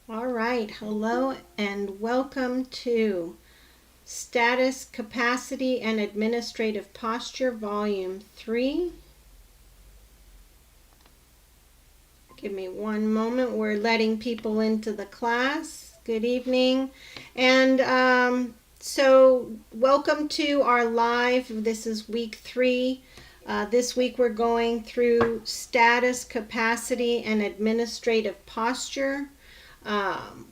All right, hello and welcome to Status, Capacity, and Administrative Posture, Volume 3. Give me one moment. We're letting people into the class. Good evening. And welcome to our live. This is week 3. This week we're going through Status, Capacity, and Administrative Posture. Um,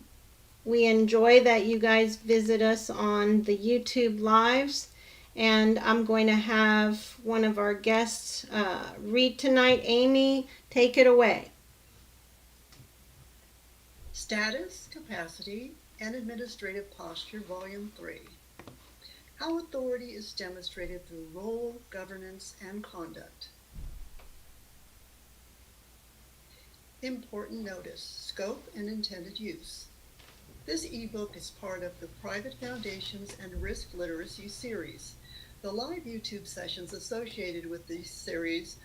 We enjoy that you guys visit us on the YouTube lives. And I'm going to have one of our guests read tonight. Amy, take it away. Status, Capacity, and Administrative Posture, Volume 3. How authority is demonstrated through role, governance, and conduct. Important notice, scope, and intended use. This ebook is part of the Private Foundations and Risk Literacy series. The live YouTube sessions associated with these series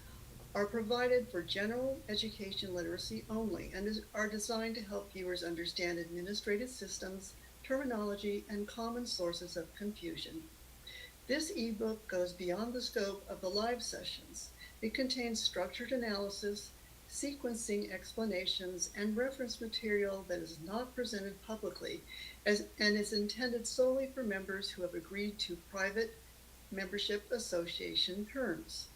are provided for general education literacy only and are designed to help viewers understand administrative systems, terminology, and common sources of confusion. This ebook goes beyond the scope of the live sessions. It contains structured analysis, sequencing explanations, and reference material that is not presented publicly and is intended solely for members who have agreed to private membership association terms.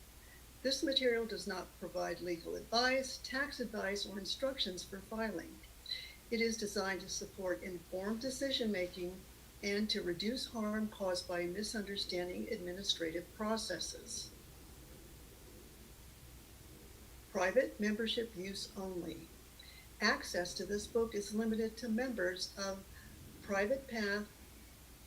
This material does not provide legal advice, tax advice, or instructions for filing. It is designed to support informed decision-making and to reduce harm caused by misunderstanding administrative processes. Private membership use only. Access to this book is limited to members of Private Path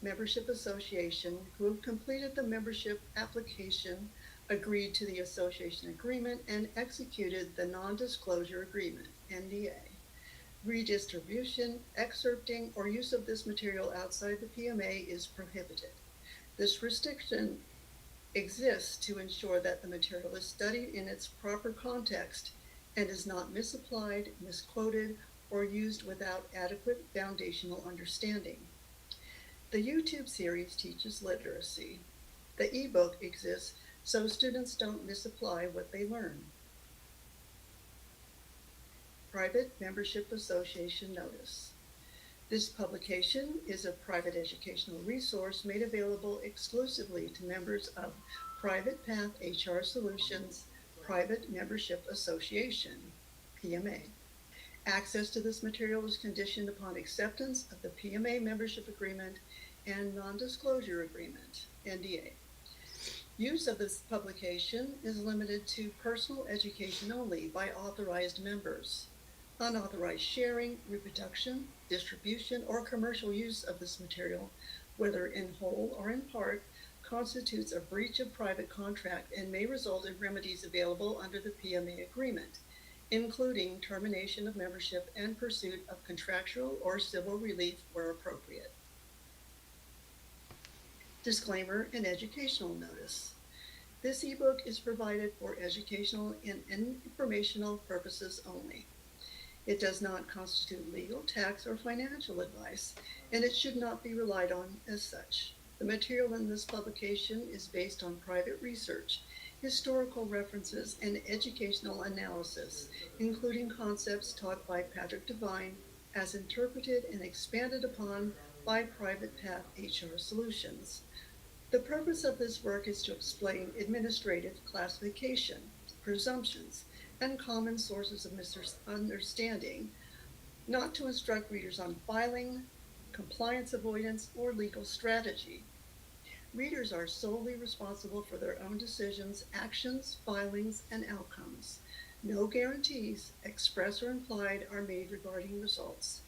Membership Association who have completed the membership application, agreed to the association agreement, and executed the non-disclosure agreement, NDA. Redistribution, excerpting, or use of this material outside the PMA is prohibited. This restriction exists to ensure that the material is studied in its proper context and is not misapplied, misquoted, or used without adequate foundational understanding. The YouTube series teaches literacy. The ebook exists so students don't misapply what they learn. Private Membership Association Notice. This publication is a private educational resource made available exclusively to members of Private Path HR Solutions Private Membership Association, PMA. Access to this material is conditioned upon acceptance of the PMA membership agreement and non-disclosure agreement, NDA. Use of this publication is limited to personal education only by authorized members. Unauthorized sharing, reproduction, distribution, or commercial use of this material, whether in whole or in part, constitutes a breach of private contract and may result in remedies available under the PMA agreement, including termination of membership and pursuit of contractual or civil relief where appropriate. Disclaimer and educational notice. This ebook is provided for educational and informational purposes only. It does not constitute legal, tax, or financial advice, and it should not be relied on as such. The material in this publication is based on private research, historical references, and educational analysis, including concepts taught by Patrick Devine as interpreted and expanded upon by Private Path HR Solutions. The purpose of this work is to explain administrative classification, presumptions, and common sources of misunderstanding, not to instruct readers on filing, compliance avoidance, or legal strategy. Readers are solely responsible for their own decisions, actions, filings, and outcomes. No guarantees, express or implied, are made regarding results.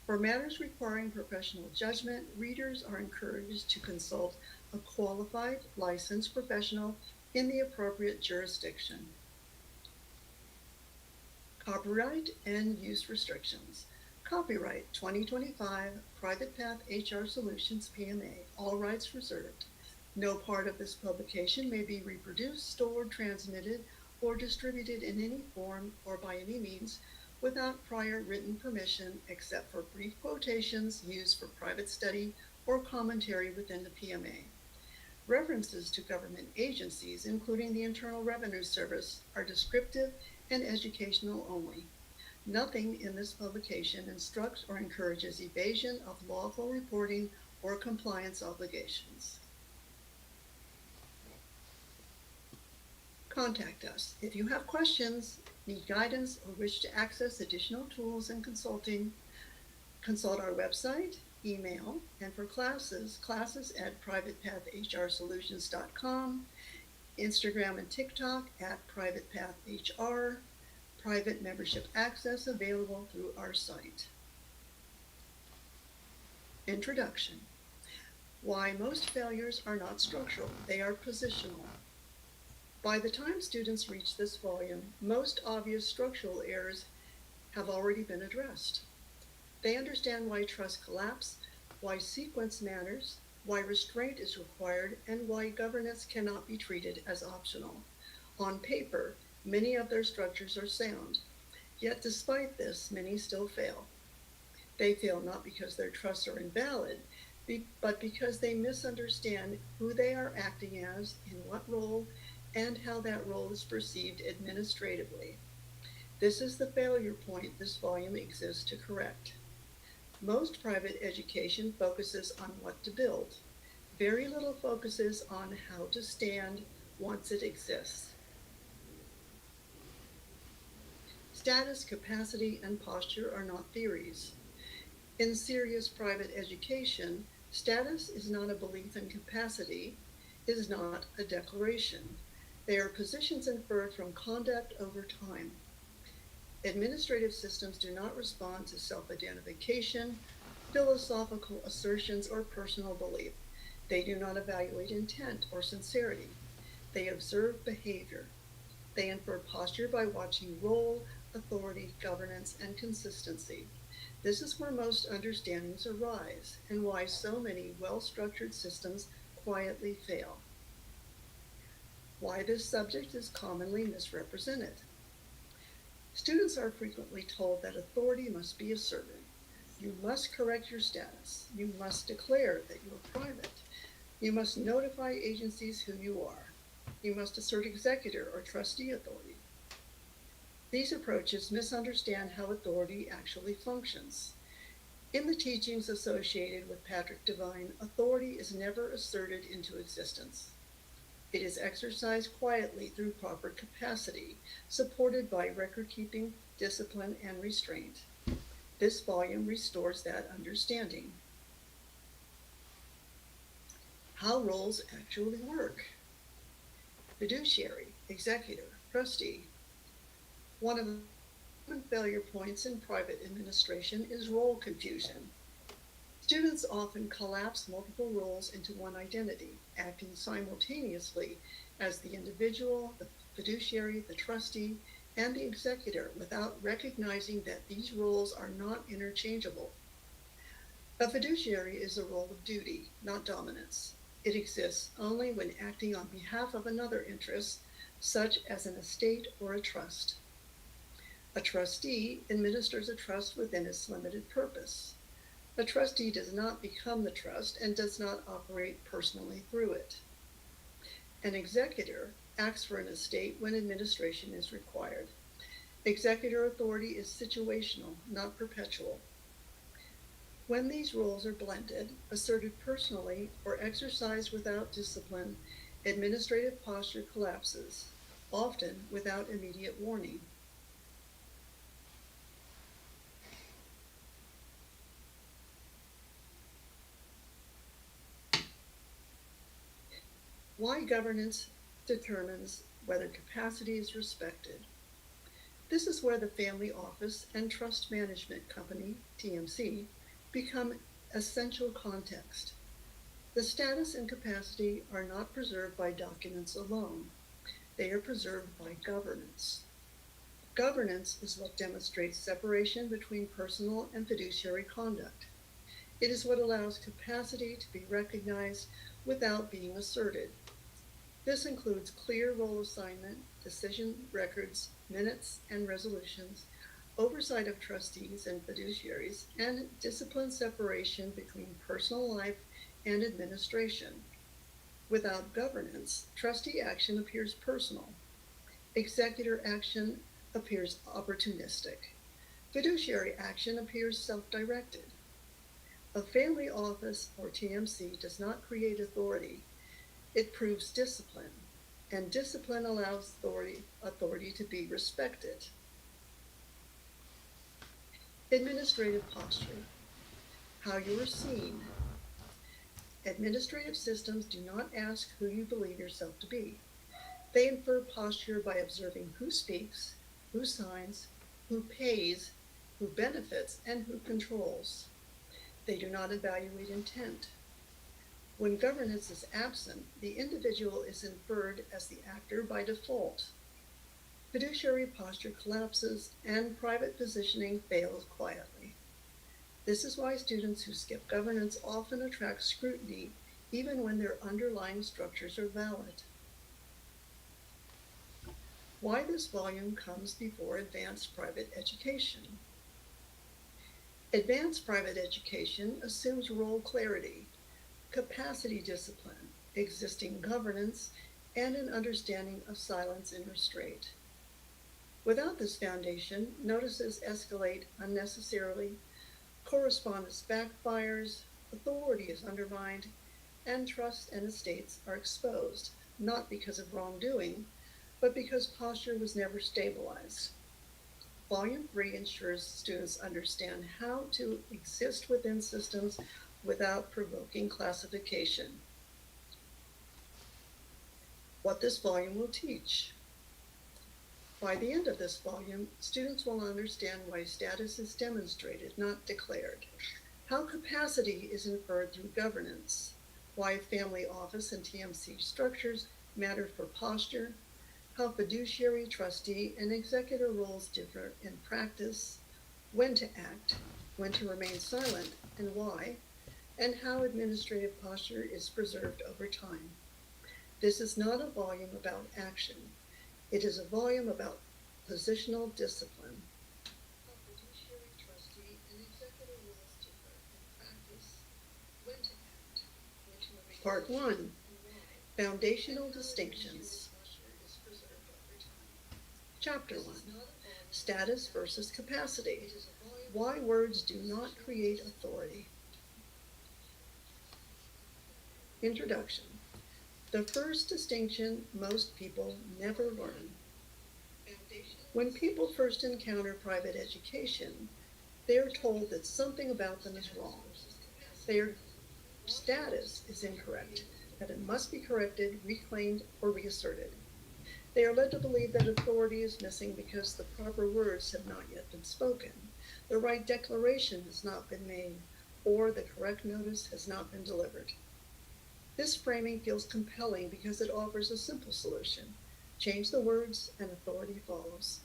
For matters requiring professional judgment, readers are encouraged to consult a qualified, licensed professional in the appropriate jurisdiction. Copyright and use restrictions. Copyright 2025 Private Path HR Solutions PMA, all rights reserved. No part of this publication may be reproduced, stored, transmitted, or distributed in any form or by any means without prior written permission except for brief quotations used for private study or commentary within the PMA. References to government agencies, including the Internal Revenue Service, are descriptive and educational only. Nothing in this publication instructs or encourages evasion of lawful reporting or compliance obligations. Contact us. If you have questions, need guidance, or wish to access additional tools and consulting, consult our website, email, and for classes at privatepathhrsolutions.com, Instagram and TikTok at privatepathhr, private membership access available through our site. Introduction. Why most failures are not structural, they are positional. By the time students reach this volume, most obvious structural errors have already been addressed. They understand why trust collapse, why sequence matters, why restraint is required, and why governance cannot be treated as optional. On paper, many of their structures are sound, yet despite this, many still fail. They fail not because their trusts are invalid, but because they misunderstand who they are acting as, in what role, and how that role is perceived administratively. This is the failure point this volume exists to correct. Most private education focuses on what to build. Very little focuses on how to stand once it exists. Status, capacity, and posture are not theories. In serious private education, status is not a belief in capacity, is not a declaration. They are positions inferred from conduct over time. Administrative systems do not respond to self-identification, philosophical assertions, or personal belief. They do not evaluate intent or sincerity. They observe behavior. They infer posture by watching role, authority, governance, and consistency. This is where most understandings arise and why so many well-structured systems quietly fail. Why this subject is commonly misrepresented. Students are frequently told that authority must be asserted. You must correct your status. You must declare that you are private. You must notify agencies who you are. You must assert executor or trustee authority. These approaches misunderstand how authority actually functions. In the teachings associated with Patrick Devine, authority is never asserted into existence. It is exercised quietly through proper capacity, supported by record-keeping, discipline, and restraint. This volume restores that understanding. How roles actually work. Fiduciary, executor, trustee. One of the common failure points in private administration is role confusion. Students often collapse multiple roles into one identity, acting simultaneously as the individual, the fiduciary, the trustee, and the executor without recognizing that these roles are not interchangeable. A fiduciary is a role of duty, not dominance. It exists only when acting on behalf of another interest, such as an estate or a trust. A trustee administers a trust within its limited purpose. A trustee does not become the trust and does not operate personally through it. An executor acts for an estate when administration is required. Executor authority is situational, not perpetual. When these roles are blended, asserted personally, or exercised without discipline, administrative posture collapses, often without immediate warning. Why governance determines whether capacity is respected. This is where the Family Office and Trust Management Company, TMC, become essential context. The status and capacity are not preserved by documents alone. They are preserved by governance. Governance is what demonstrates separation between personal and fiduciary conduct. It is what allows capacity to be recognized without being asserted. This includes clear role assignment, decision records, minutes, and resolutions, oversight of trustees and fiduciaries, and discipline separation between personal life and administration. Without governance, trustee action appears personal. Executor action appears opportunistic. Fiduciary action appears self-directed. A family office or TMC does not create authority. It proves discipline, and discipline allows authority to be respected. Administrative posture, how you are seen. Administrative systems do not ask who you believe yourself to be. They infer posture by observing who speaks, who signs, who pays, who benefits, and who controls. They do not evaluate intent. When governance is absent, the individual is inferred as the actor by default. Fiduciary posture collapses and private positioning fails quietly. This is why students who skip governance often attract scrutiny even when their underlying structures are valid. Why this volume comes before advanced private education. Advanced private education assumes role clarity, capacity discipline, existing governance, and an understanding of silence and restraint. Without this foundation, notices escalate unnecessarily, correspondence backfires, authority is undermined, and trust and estates are exposed, not because of wrongdoing, but because posture was never stabilized. Volume 3 ensures students understand how to exist within systems without provoking classification. What this volume will teach. By the end of this volume, students will understand why status is demonstrated, not declared, how capacity is inferred through governance, why family office and TMC structures matter for posture, how fiduciary, trustee, and executor roles differ in practice, when to act, when to remain silent, and why, and how administrative posture is preserved over time. This is not a volume about action. It is a volume about positional discipline. How fiduciary, trustee, and executor roles differ in practice, when to act, when to remain Part 1. Foundational distinctions. Chapter 1. Status versus capacity. Why words do not create authority. Introduction. The first distinction most people never learn. When people first encounter private education, they are told that something about them is wrong. Their status is incorrect, that it must be corrected, reclaimed, or reasserted. They are led to believe that authority is missing because the proper words have not yet been spoken, the right declaration has not been made, or the correct notice has not been delivered. This framing feels compelling because it offers a simple solution. Change the words and authority follows.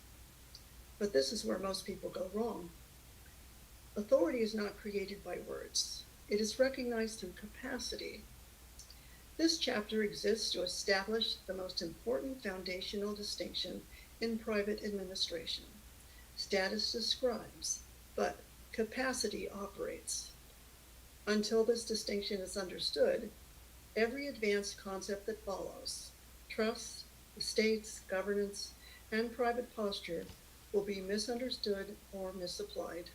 But this is where most people go wrong. Authority is not created by words. It is recognized through capacity. This chapter exists to establish the most important foundational distinction in private administration. Status describes, but capacity operates. Until this distinction is understood, every advanced concept that follows, trust, estates, governance, and private posture, will be misunderstood or misapplied.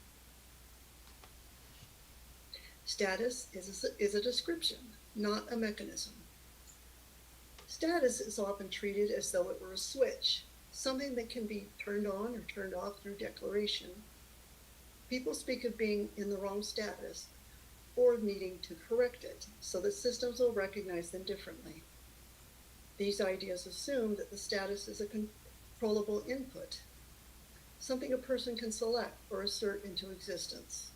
Status is a description, not a mechanism. Status is often treated as though it were a switch, something that can be turned on or turned off through declaration. People speak of being in the wrong status or of needing to correct it so that systems will recognize them differently. These ideas assume that the status is a controllable input, something a person can select or assert into existence.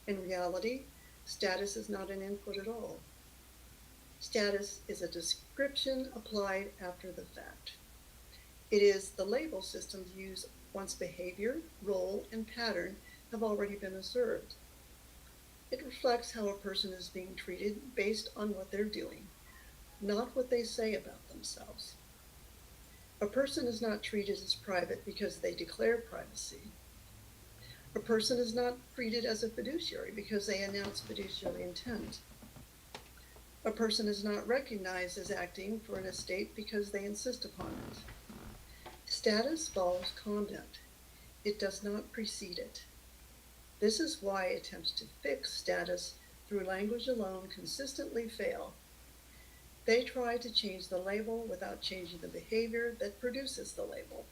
In reality, status is not an input at all. Status is a description applied after the fact. It is the label systems use once behavior, role, and pattern have already been observed. It reflects how a person is being treated based on what they're doing, not what they say about themselves. A person is not treated as private because they declare privacy. A person is not treated as a fiduciary because they announce fiduciary intent. A person is not recognized as acting for an estate because they insist upon it. Status follows conduct. It does not precede it. This is why attempts to fix status through language alone consistently fail. They try to change the label without changing the behavior that produces the label.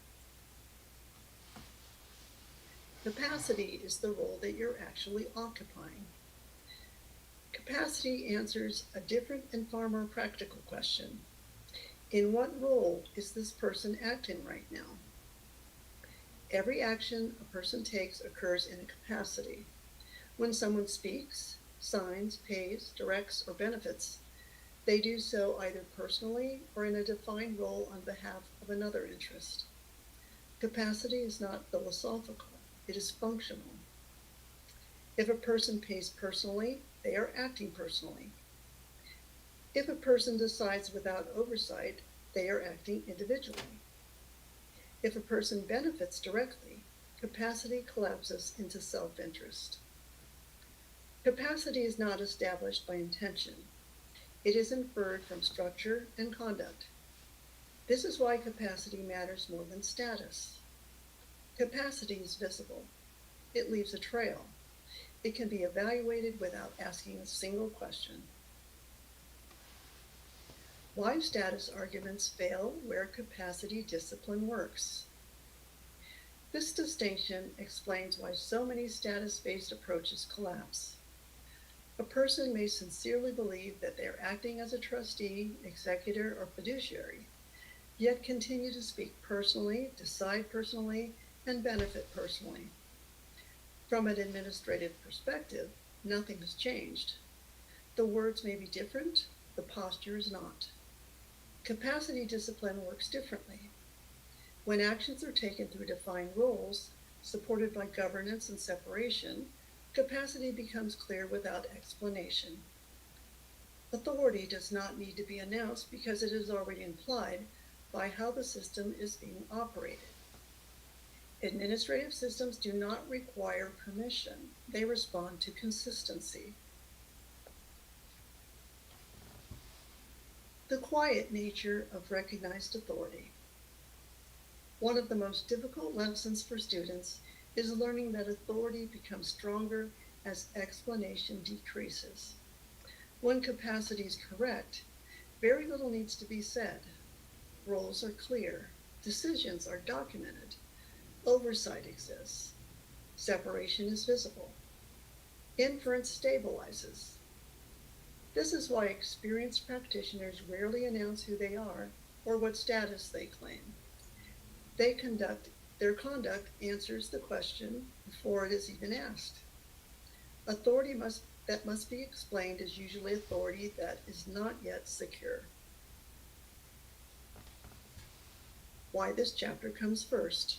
Capacity is the role that you're actually occupying. Capacity answers a different and far more practical question. In what role is this person acting right now? Every action a person takes occurs in a capacity. When someone speaks, signs, pays, directs, or benefits, they do so either personally or in a defined role on behalf of another interest. Capacity is not philosophical, it is functional. If a person pays personally, they are acting personally. If a person decides without oversight, they are acting individually. If a person benefits directly, capacity collapses into self-interest. Capacity is not established by intention. It is inferred from structure and conduct. This is why capacity matters more than status. Capacity is visible. It leaves a trail. It can be evaluated without asking a single question. Why status arguments fail where capacity discipline works. This distinction explains why so many status-based approaches collapse. A person may sincerely believe that they are acting as a trustee, executor, or fiduciary, yet continue to speak personally, decide personally, and benefit personally. From an administrative perspective, nothing has changed. The words may be different, the posture is not. Capacity discipline works differently. When actions are taken through defined roles, supported by governance and separation, capacity becomes clear without explanation. Authority does not need to be announced because it is already implied by how the system is being operated. Administrative systems do not require permission. They respond to consistency. The quiet nature of recognized authority. One of the most difficult lessons for students is learning that authority becomes stronger as explanation decreases. When capacity is correct, very little needs to be said. Roles are clear. Decisions are documented. Oversight exists. Separation is visible. Inference stabilizes. This is why experienced practitioners rarely announce who they are or what status they claim. Their conduct answers the question before it is even asked. Authority that must be explained is usually authority that is not yet secure. Why this chapter comes first.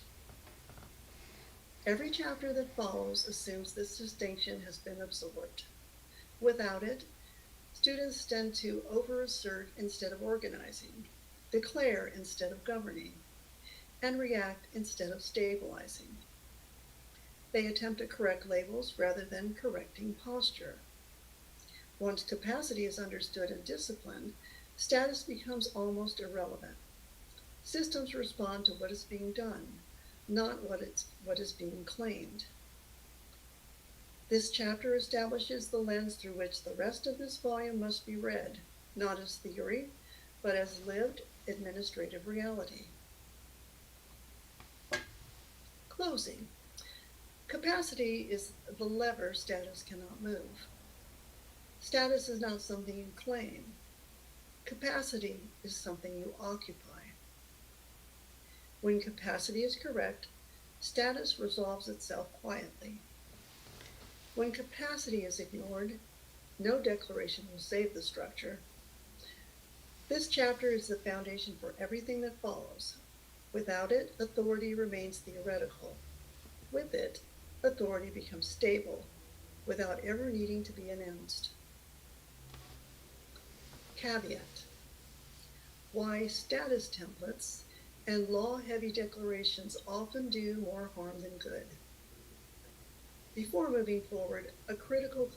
Every chapter that follows assumes this distinction has been absorbed. Without it, students tend to over-assert instead of organizing, declare instead of governing, and react instead of stabilizing. They attempt to correct labels rather than correcting posture. Once capacity is understood and disciplined, status becomes almost irrelevant. Systems respond to what is being done, not what is being claimed. This chapter establishes the lens through which the rest of this volume must be read, not as theory, but as lived administrative reality. Closing. Capacity is the lever status cannot move. Status is not something you claim. Capacity is something you occupy. When capacity is correct, status resolves itself quietly. When capacity is ignored, no declaration will save the structure. This chapter is the foundation for everything that follows. Without it, authority remains theoretical. With it, authority becomes stable, without ever needing to be announced. Caveat. Why status templates and law-heavy declarations often do more harm than good. Before moving forward, a critical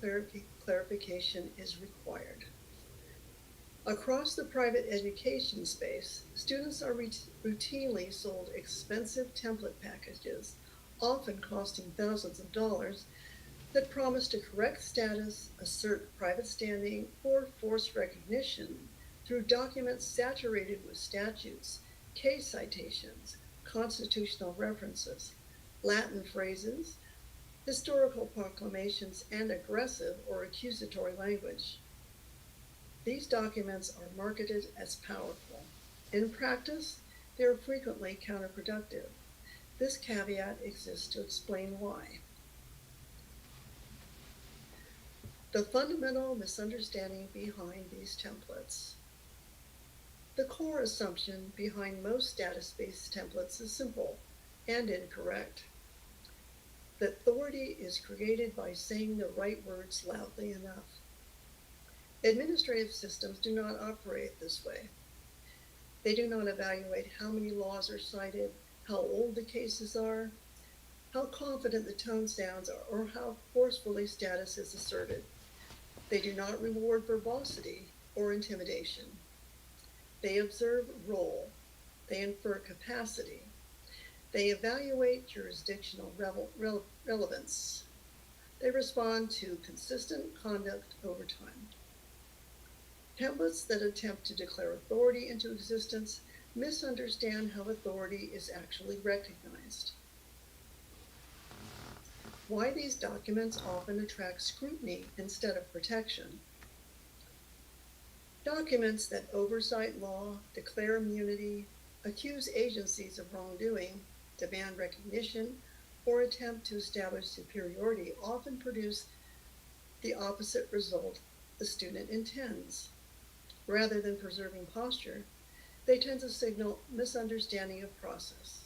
clarification is required. Across the private education space, students are routinely sold expensive template packages, often costing thousands of dollars, that promise to correct status, assert private standing, or force recognition through documents saturated with statutes, case citations, constitutional references, Latin phrases, historical proclamations, and aggressive or accusatory language. These documents are marketed as powerful. In practice, they are frequently counterproductive. This caveat exists to explain why. The fundamental misunderstanding behind these templates. The core assumption behind most status-based templates is simple and incorrect. The authority is created by saying the right words loudly enough. Administrative systems do not operate this way. They do not evaluate how many laws are cited, how old the cases are, how confident the tone sounds, or how forcefully status is asserted. They do not reward verbosity or intimidation. They observe role. They infer capacity. They evaluate jurisdictional relevance. They respond to consistent conduct over time. Templates that attempt to declare authority into existence misunderstand how authority is actually recognized. Why these documents often attract scrutiny instead of protection. Documents that oversight law, declare immunity, accuse agencies of wrongdoing, demand recognition, or attempt to establish superiority often produce the opposite result the student intends. Rather than preserving posture, they tend to signal misunderstanding of process.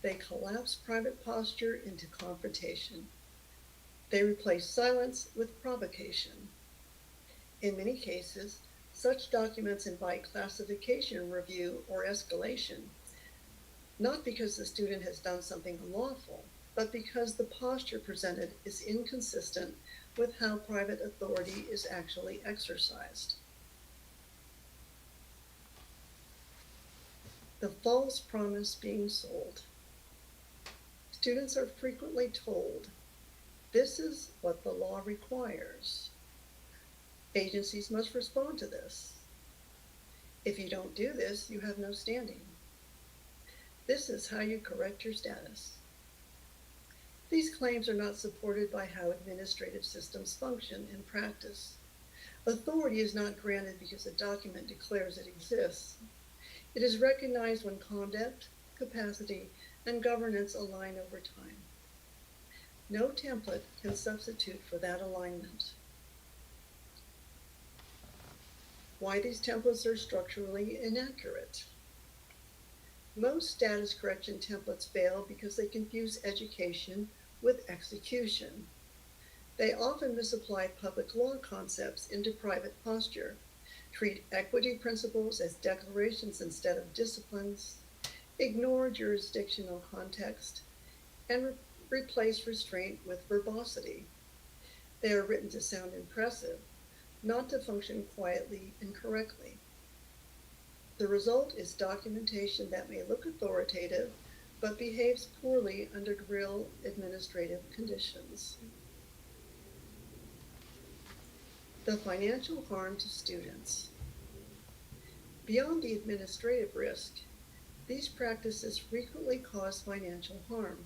They collapse private posture into confrontation. They replace silence with provocation. In many cases, such documents invite classification review or escalation, not because the student has done something unlawful, but because the posture presented is inconsistent with how private authority is actually exercised. The false promise being sold. Students are frequently told, this is what the law requires. Agencies must respond to this. If you don't do this, you have no standing. This is how you correct your status. These claims are not supported by how administrative systems function in practice. Authority is not granted because a document declares it exists. It is recognized when conduct, capacity, and governance align over time. No template can substitute for that alignment. Why these templates are structurally inaccurate. Most status correction templates fail because they confuse education with execution. They often misapply public law concepts into private posture, treat equity principles as declarations instead of disciplines, ignore jurisdictional context, and replace restraint with verbosity. They are written to sound impressive, not to function quietly and correctly. The result is documentation that may look authoritative, but behaves poorly under real administrative conditions. The financial harm to students. Beyond the administrative risk, these practices frequently cause financial harm.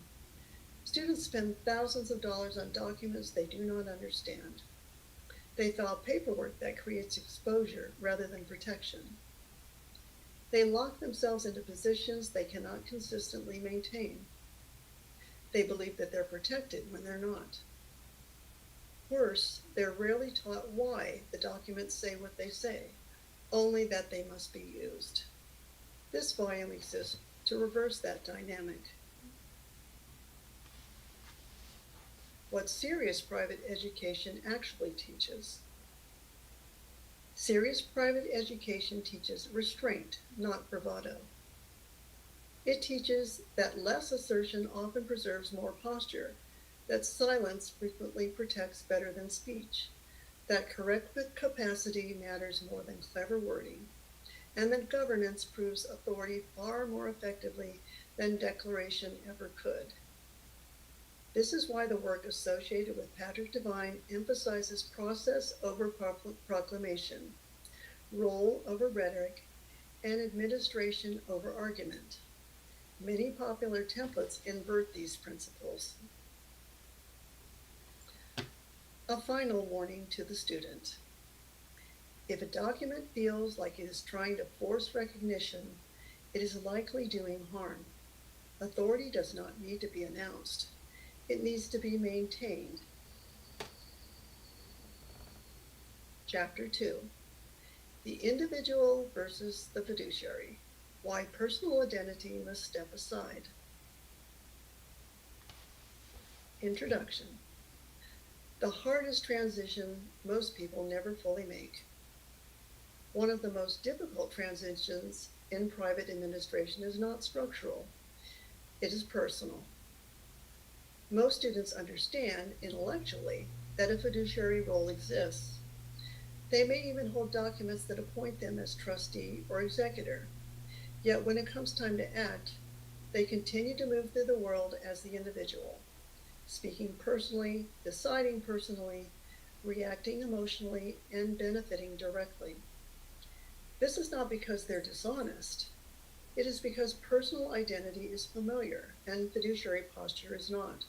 Students spend thousands of dollars on documents they do not understand. They file paperwork that creates exposure rather than protection. They lock themselves into positions they cannot consistently maintain. They believe that they're protected when they're not. Worse, they're rarely taught why the documents say what they say, only that they must be used. This volume exists to reverse that dynamic. What serious private education actually teaches. Serious private education teaches restraint, not bravado. It teaches that less assertion often preserves more posture, that silence frequently protects better than speech, that correct capacity matters more than clever wording, and that governance proves authority far more effectively than declaration ever could. This is why the work associated with Patrick Devine emphasizes process over proclamation, role over rhetoric, and administration over argument. Many popular templates invert these principles. A final warning to the student. If a document feels like it is trying to force recognition, it is likely doing harm. Authority does not need to be announced. It needs to be maintained. Chapter 2. The individual versus the fiduciary. Why personal identity must step aside. Introduction. The hardest transition most people never fully make. One of the most difficult transitions in private administration is not structural. It is personal. Most students understand intellectually that a fiduciary role exists. They may even hold documents that appoint them as trustee or executor. Yet when it comes time to act, they continue to move through the world as the individual, speaking personally, deciding personally, reacting emotionally, and benefiting directly. This is not because they're dishonest. It is because personal identity is familiar and fiduciary posture is not.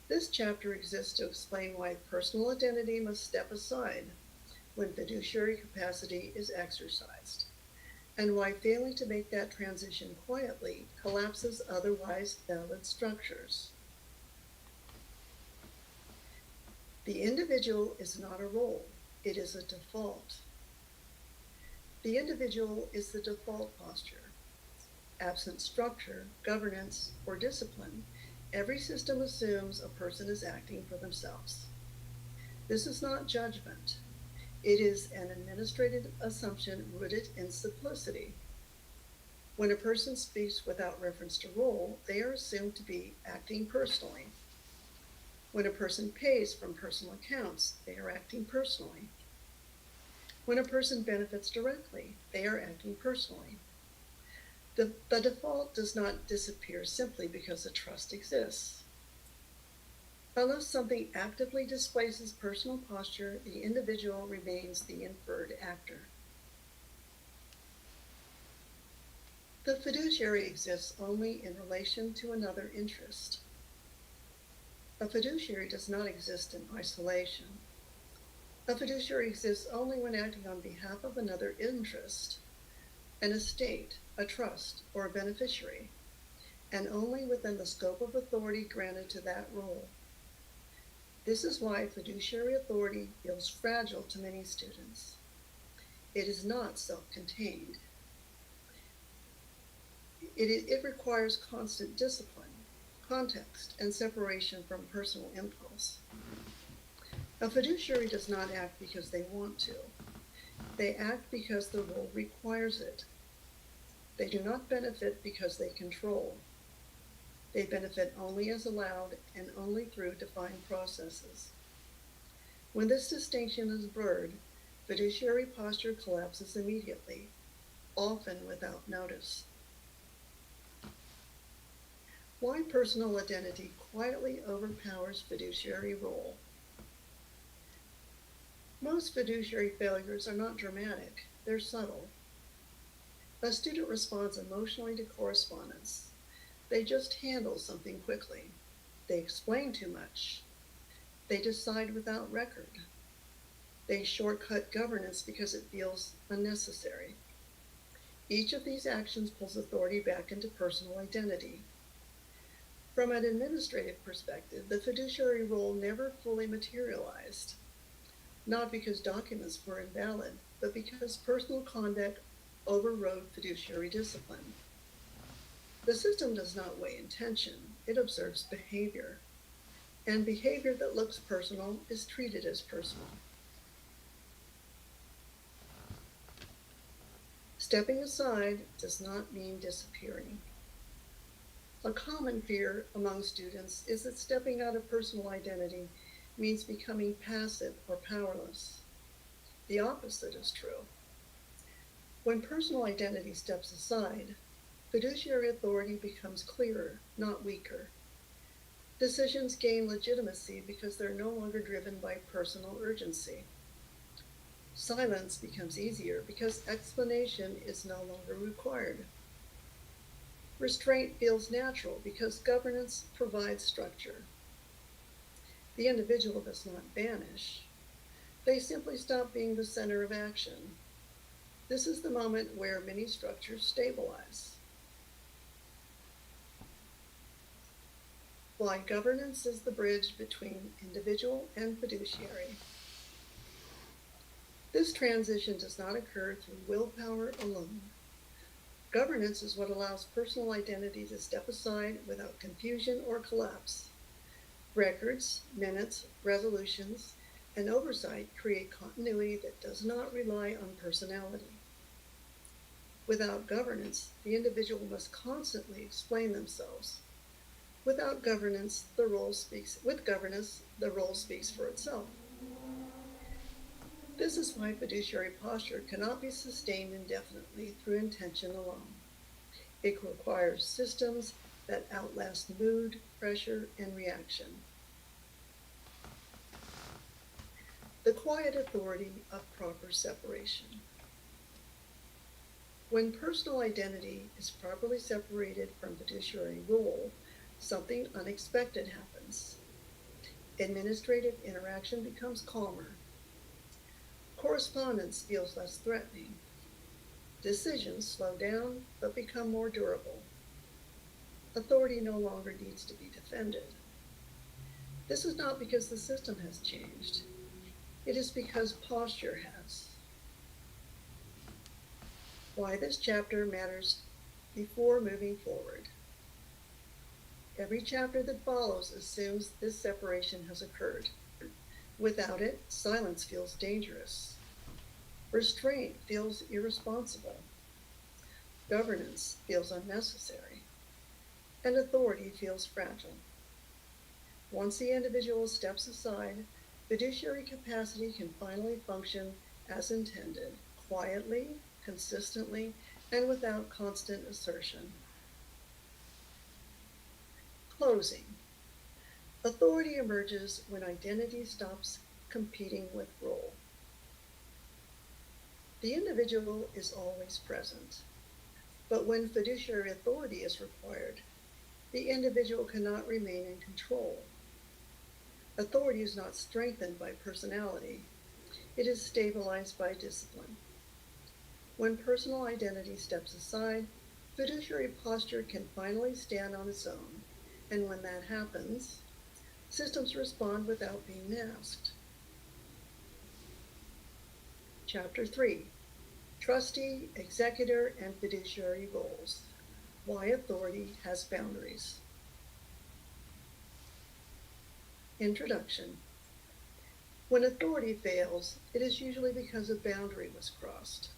This chapter exists to explain why personal identity must step aside when fiduciary capacity is exercised, and why failing to make that transition quietly collapses otherwise valid structures. The individual is not a role, it is a default. The individual is the default posture. Absent structure, governance, or discipline, every system assumes a person is acting for themselves. This is not judgment. It is an administrative assumption rooted in simplicity. When a person speaks without reference to role, they are assumed to be acting personally. When a person pays from personal accounts, they are acting personally. When a person benefits directly, they are acting personally. The default does not disappear simply because a trust exists. Unless something actively displaces personal posture, the individual remains the inferred actor. The fiduciary exists only in relation to another interest. A fiduciary does not exist in isolation. A fiduciary exists only when acting on behalf of another interest, an estate, a trust, or a beneficiary, and only within the scope of authority granted to that role. This is why fiduciary authority feels fragile to many students. It is not self-contained. It requires constant discipline, context, and separation from personal impulse. A fiduciary does not act because they want to. They act because the role requires it. They do not benefit because they control. They benefit only as allowed and only through defined processes. When this distinction is blurred, fiduciary posture collapses immediately, often without notice. Why personal identity quietly overpowers fiduciary role. Most fiduciary failures are not dramatic, they're subtle. A student responds emotionally to correspondence. They just handle something quickly. They explain too much. They decide without record. They shortcut governance because it feels unnecessary. Each of these actions pulls authority back into personal identity. From an administrative perspective, the fiduciary role never fully materialized, not because documents were invalid, but because personal conduct overrode fiduciary discipline. The system does not weigh intention, it observes behavior. And behavior that looks personal is treated as personal. Stepping aside does not mean disappearing. A common fear among students is that stepping out of personal identity means becoming passive or powerless. The opposite is true. When personal identity steps aside, fiduciary authority becomes clearer, not weaker. Decisions gain legitimacy because they're no longer driven by personal urgency. Silence becomes easier because explanation is no longer required. Restraint feels natural because governance provides structure. The individual does not vanish. They simply stop being the center of action. This is the moment where many structures stabilize. Why governance is the bridge between individual and fiduciary. This transition does not occur through willpower alone. Governance is what allows personal identity to step aside without confusion or collapse. Records, minutes, resolutions, and oversight create continuity that does not rely on personality. Without governance, the individual must constantly explain themselves. With governance, the role speaks for itself. This is why fiduciary posture cannot be sustained indefinitely through intention alone. It requires systems that outlast mood, pressure, and reaction. The quiet authority of proper separation. When personal identity is properly separated from fiduciary role, something unexpected happens. Administrative interaction becomes calmer. Correspondence feels less threatening. Decisions slow down but become more durable. Authority no longer needs to be defended. This is not because the system has changed. It is because posture has. Why this chapter matters before moving forward. Every chapter that follows assumes this separation has occurred. Without it, silence feels dangerous. Restraint feels irresponsible. Governance feels unnecessary. And authority feels fragile. Once the individual steps aside, fiduciary capacity can finally function as intended, quietly, consistently, and without constant assertion. Closing. Authority emerges when identity stops competing with role. The individual is always present, but when fiduciary authority is required, the individual cannot remain in control. Authority is not strengthened by personality, it is stabilized by discipline. When personal identity steps aside, fiduciary posture can finally stand on its own, and when that happens, systems respond without being masked. Chapter 3. Trustee, Executor, and Fiduciary Roles. Why Authority Has Boundaries. Introduction. When authority fails, it is usually because a boundary was crossed.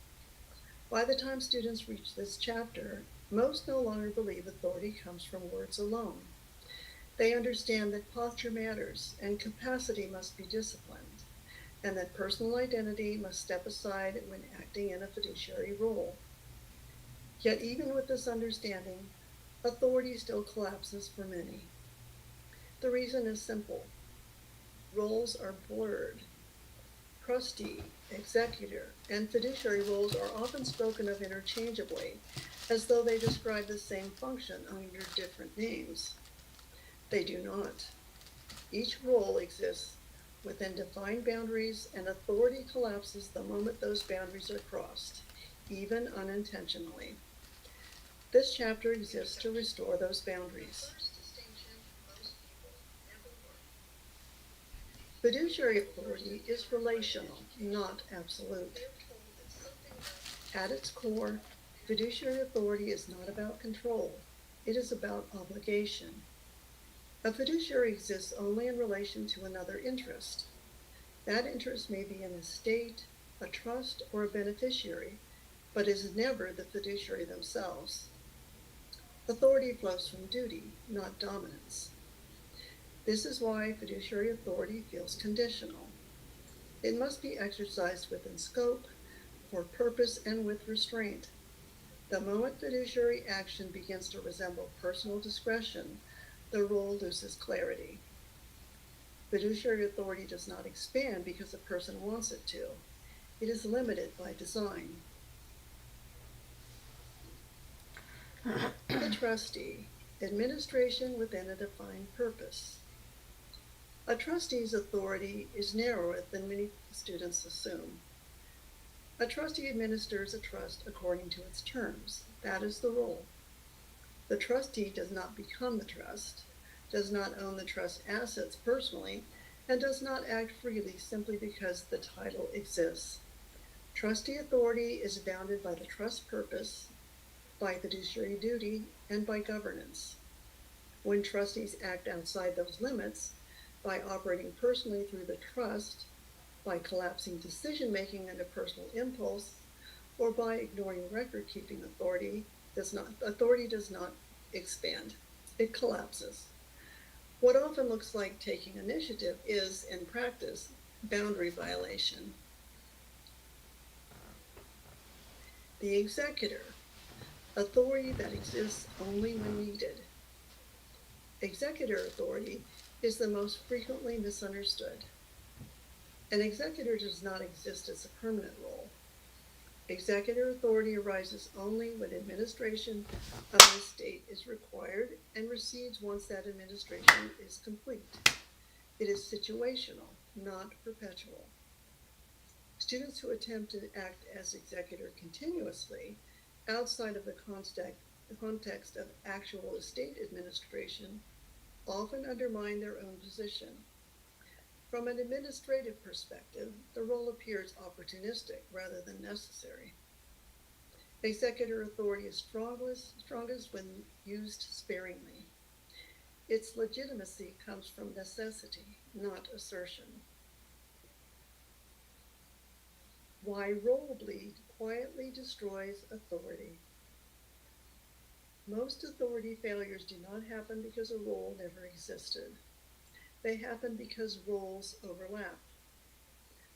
By the time students reach this chapter, most no longer believe authority comes from words alone. They understand that posture matters and capacity must be disciplined, and that personal identity must step aside when acting in a fiduciary role. Yet even with this understanding, authority still collapses for many. The reason is simple. Roles are blurred. Trustee, executor, and fiduciary roles are often spoken of interchangeably, as though they describe the same function under different names. They do not. Each role exists within defined boundaries, and authority collapses the moment those boundaries are crossed, even unintentionally. This chapter exists to restore those boundaries. Fiduciary authority is relational, not absolute. At its core, fiduciary authority is not about control. It is about obligation. A fiduciary exists only in relation to another interest. That interest may be an estate, a trust, or a beneficiary, but is never the fiduciary themselves. Authority flows from duty, not dominance. This is why fiduciary authority feels conditional. It must be exercised within scope, for purpose, and with restraint. The moment fiduciary action begins to resemble personal discretion, the role loses clarity. Fiduciary authority does not expand because a person wants it to. It is limited by design. The trustee, administration within a defined purpose. A trustee's authority is narrower than many students assume. A trustee administers a trust according to its terms. That is the role. The trustee does not become the trust, does not own the trust assets personally, and does not act freely simply because the title exists. Trustee authority is bounded by the trust purpose, by fiduciary duty, and by governance. When trustees act outside those limits, by operating personally through the trust, by collapsing decision-making into personal impulse, or by ignoring record-keeping authority does not expand. It collapses. What often looks like taking initiative is, in practice, boundary violation. The executor, authority that exists only when needed. Executor authority is the most frequently misunderstood. An executor does not exist as a permanent role. Executor authority arises only when administration of an estate is required and recedes once that administration is complete. It is situational, not perpetual. Students who attempt to act as executor continuously, outside of the context of actual estate administration, often undermine their own position. From an administrative perspective, the role appears opportunistic rather than necessary. Executor authority is strongest when used sparingly. Its legitimacy comes from necessity, not assertion. Why role bleed quietly destroys authority. Most authority failures do not happen because a role never existed. They happen because roles overlap.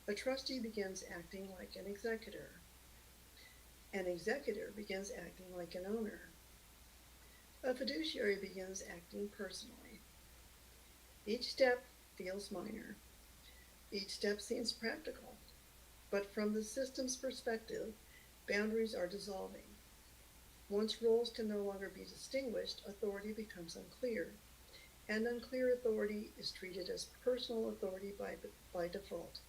A trustee begins acting like an executor. An executor begins acting like an owner. A fiduciary begins acting personally. Each step feels minor. Each step seems practical. But from the system's perspective, boundaries are dissolving. Once roles can no longer be distinguished, authority becomes unclear. And unclear authority is treated as personal authority by default.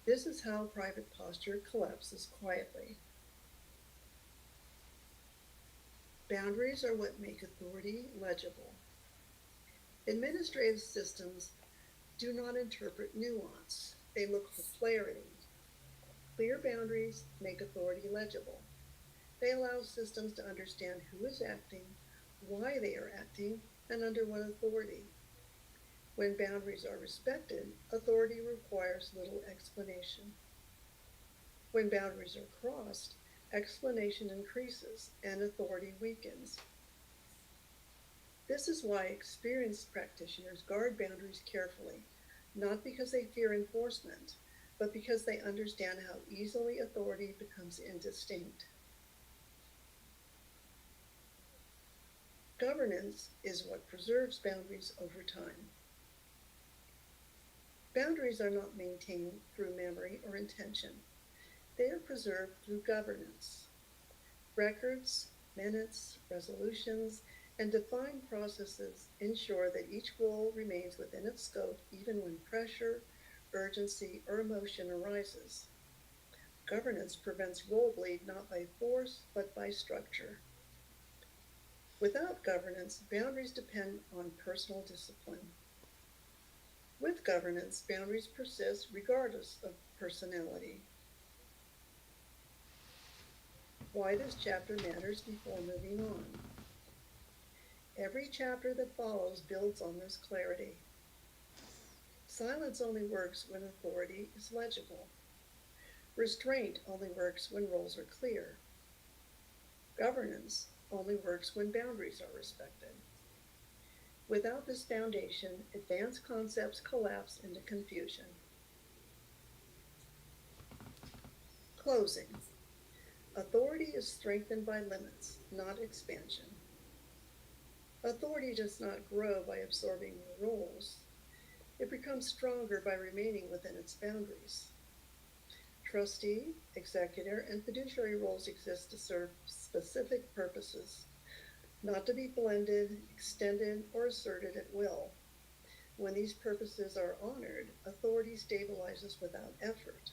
This is how private posture collapses quietly. Boundaries are what make authority legible. Administrative systems do not interpret nuance. They look for clarity. Clear boundaries make authority legible. They allow systems to understand who is acting, why they are acting, and under what authority. When boundaries are respected, authority requires little explanation. When boundaries are crossed, explanation increases and authority weakens. This is why experienced practitioners guard boundaries carefully, not because they fear enforcement, but because they understand how easily authority becomes indistinct. Governance is what preserves boundaries over time. Boundaries are not maintained through memory or intention. They are preserved through governance. Records, minutes, resolutions, and defined processes ensure that each role remains within its scope even when pressure, urgency, or emotion arises. Governance prevents role bleed not by force, but by structure. Without governance, boundaries depend on personal discipline. With governance, boundaries persist regardless of personality. Why this chapter matters before moving on. Every chapter that follows builds on this clarity. Silence only works when authority is legible. Restraint only works when roles are clear. Governance only works when boundaries are respected. Without this foundation, advanced concepts collapse into confusion. Closing. Authority is strengthened by limits, not expansion. Authority does not grow by absorbing more roles. It becomes stronger by remaining within its boundaries. Trustee, executor, and fiduciary roles exist to serve specific purposes, not to be blended, extended, or asserted at will. When these purposes are honored, authority stabilizes without effort.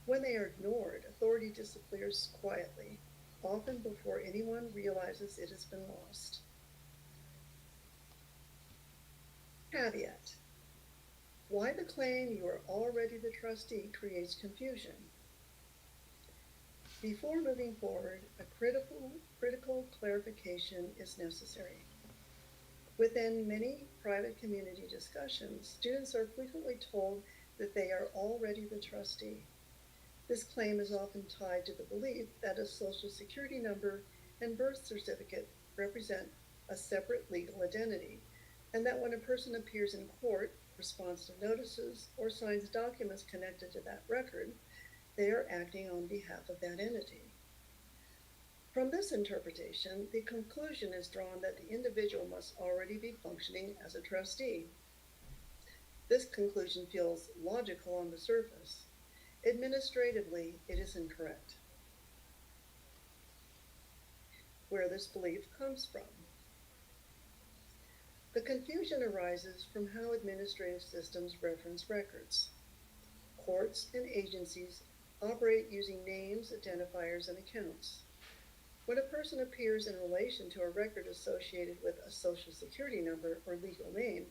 When they are ignored, authority disappears quietly, often before anyone realizes it has been lost. Caveat. Why the claim you are already the trustee creates confusion. Before moving forward, a critical clarification is necessary. Within many private community discussions, students are frequently told that they are already the trustee. This claim is often tied to the belief that a social security number and birth certificate represent a separate legal identity, and that when a person appears in court, responds to notices, or signs documents connected to that record, they are acting on behalf of that entity. From this interpretation, the conclusion is drawn that the individual must already be functioning as a trustee. This conclusion feels logical on the surface. Administratively, it is incorrect. Where this belief comes from. The confusion arises from how administrative systems reference records. Courts and agencies operate using names, identifiers, and accounts. When a person appears in relation to a record associated with a social security number or legal name,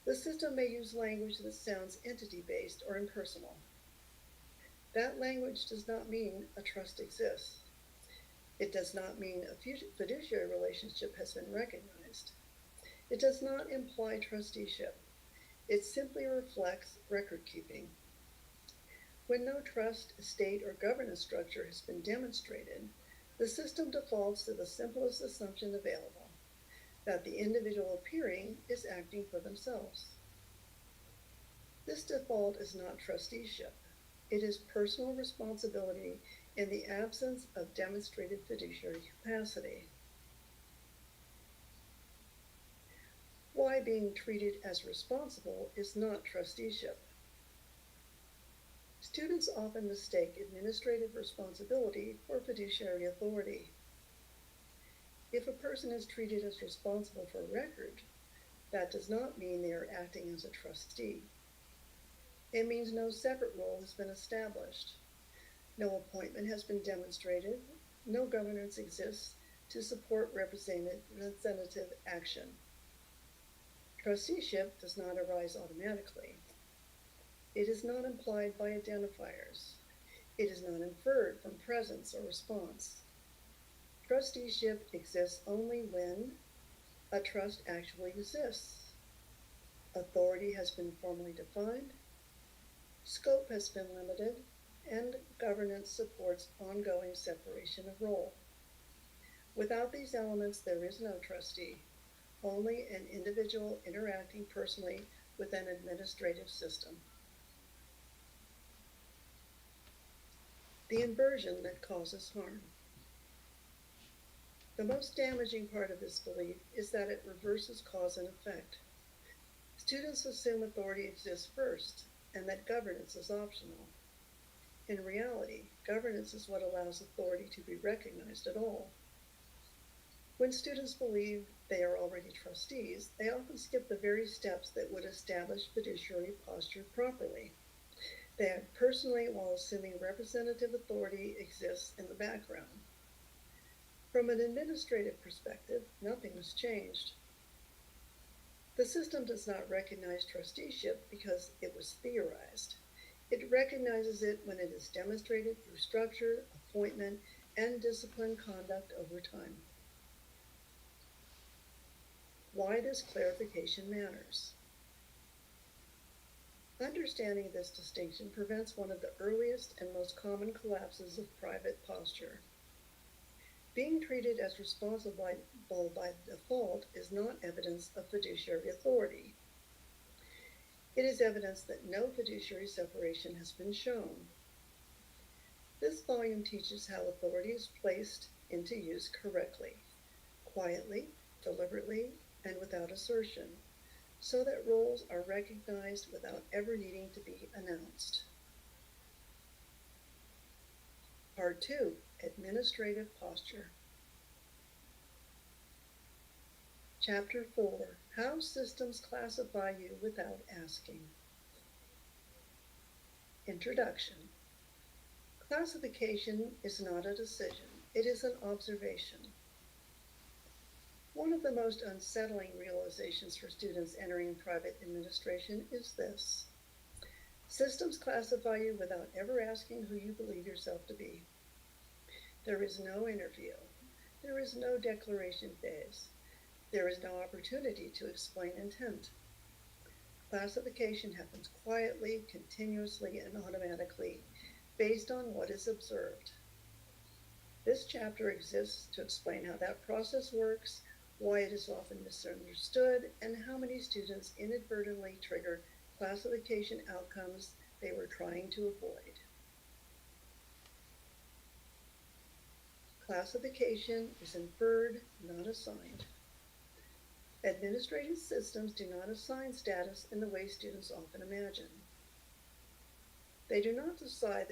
the system may use language that sounds entity-based or impersonal. That language does not mean a trust exists. It does not mean a fiduciary relationship has been recognized. It does not imply trusteeship. It simply reflects record keeping. When no trust, estate, or governance structure has been demonstrated, the system defaults to the simplest assumption available, that the individual appearing is acting for themselves. This default is not trusteeship. It is personal responsibility in the absence of demonstrated fiduciary capacity. Why being treated as responsible is not trusteeship. Students often mistake administrative responsibility for fiduciary authority. If a person is treated as responsible for a record, that does not mean they are acting as a trustee. It means no separate role has been established. No appointment has been demonstrated. No governance exists to support representative action. Trusteeship does not arise automatically. It is not implied by identifiers. It is not inferred from presence or response. Trusteeship exists only when a trust actually exists. Authority has been formally defined, scope has been limited, and governance supports ongoing separation of role. Without these elements, there is no trustee, only an individual interacting personally with an administrative system. The inversion that causes harm. The most damaging part of this belief is that it reverses cause and effect. Students assume authority exists first, and that governance is optional. In reality, governance is what allows authority to be recognized at all. When students believe they are already trustees, they often skip the very steps that would establish fiduciary posture properly. They act personally while assuming representative authority exists in the background. From an administrative perspective, nothing has changed. The system does not recognize trusteeship because it was theorized. It recognizes it when it is demonstrated through structure, appointment, and disciplined conduct over time. Why this clarification matters. Understanding this distinction prevents one of the earliest and most common collapses of private posture. Being treated as responsible by default is not evidence of fiduciary authority. It is evidence that no fiduciary separation has been shown. This volume teaches how authority is placed into use correctly, quietly, deliberately, and without assertion, so that roles are recognized without ever needing to be announced. Part 2, Administrative Posture. Chapter 4, How Systems Classify You Without Asking. Introduction. Classification is not a decision, it is an observation. One of the most unsettling realizations for students entering private administration is this. Systems classify you without ever asking who you believe yourself to be. There is no interview. There is no declaration phase. There is no opportunity to explain intent. Classification happens quietly, continuously, and automatically based on what is observed. This chapter exists to explain how that process works, why it is often misunderstood, and how many students inadvertently trigger classification outcomes they were trying to avoid. Classification is inferred, not assigned. Administrative systems do not assign status in the way students often imagine. They do not decide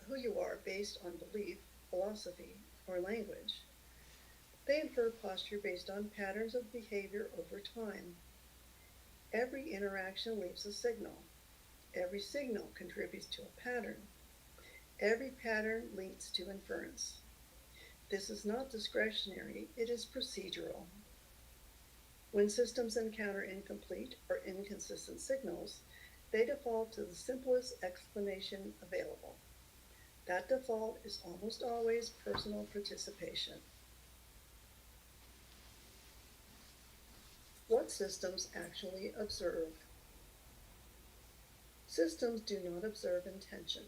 who you are based on belief, philosophy, or language. They infer posture based on patterns of behavior over time. Every interaction leaves a signal. Every signal contributes to a pattern. Every pattern leads to inference. This is not discretionary, it is procedural. When systems encounter incomplete or inconsistent signals, they default to the simplest explanation available. That default is almost always personal participation. What systems actually observe? Systems do not observe intention.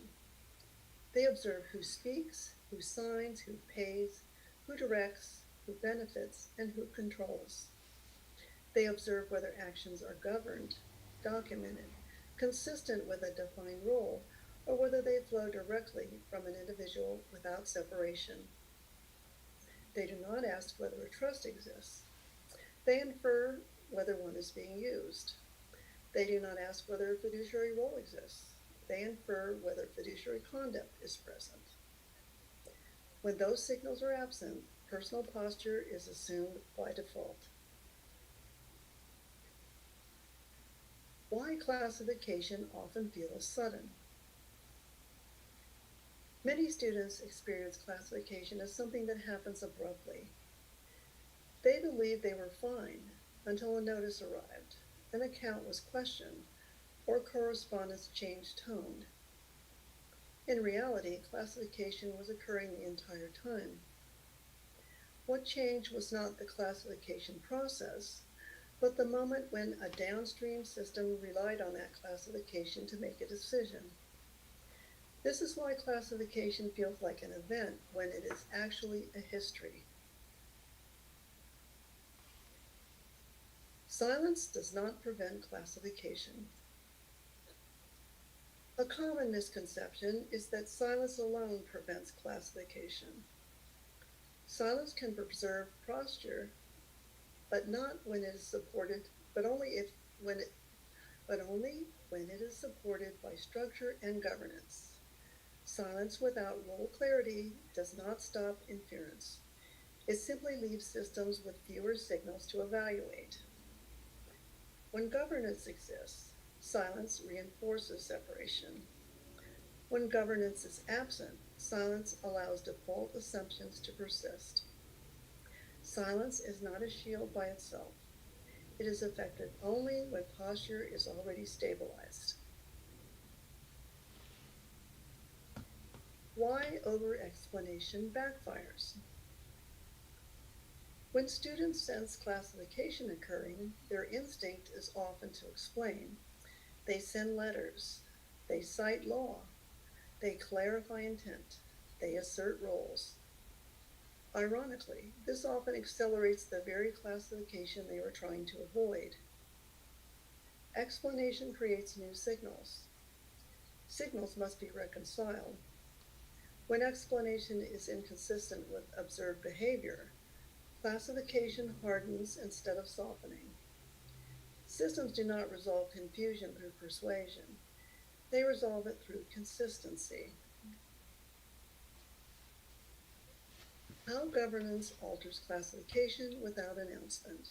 They observe who speaks, who signs, who pays, who directs, who benefits, and who controls. They observe whether actions are governed, documented, consistent with a defined role, or whether they flow directly from an individual without separation. They do not ask whether a trust exists. They infer whether one is being used. They do not ask whether a fiduciary role exists. They infer whether fiduciary conduct is present. When those signals are absent, personal posture is assumed by default. Why classification often feels sudden. Many students experience classification as something that happens abruptly. They believed they were fine until a notice arrived, an account was questioned, or correspondence changed tone. In reality, classification was occurring the entire time. What changed was not the classification process, but the moment when a downstream system relied on that classification to make a decision. This is why classification feels like an event when it is actually a history. Silence does not prevent classification. A common misconception is that silence alone prevents classification. Silence can preserve posture, but not when it is supported, but only when it is supported by structure and governance. Silence without role clarity does not stop inference. It simply leaves systems with fewer signals to evaluate. When governance exists, silence reinforces separation. When governance is absent, silence allows default assumptions to persist. Silence is not a shield by itself. It is effective only when posture is already stabilized. Why over-explanation backfires? When students sense classification occurring, their instinct is often to explain. They send letters. They cite law. They clarify intent. They assert roles. Ironically, this often accelerates the very classification they were trying to avoid. Explanation creates new signals. Signals must be reconciled. When explanation is inconsistent with observed behavior, classification hardens instead of softening. Systems do not resolve confusion through persuasion. They resolve it through consistency. How governance alters classification without announcement.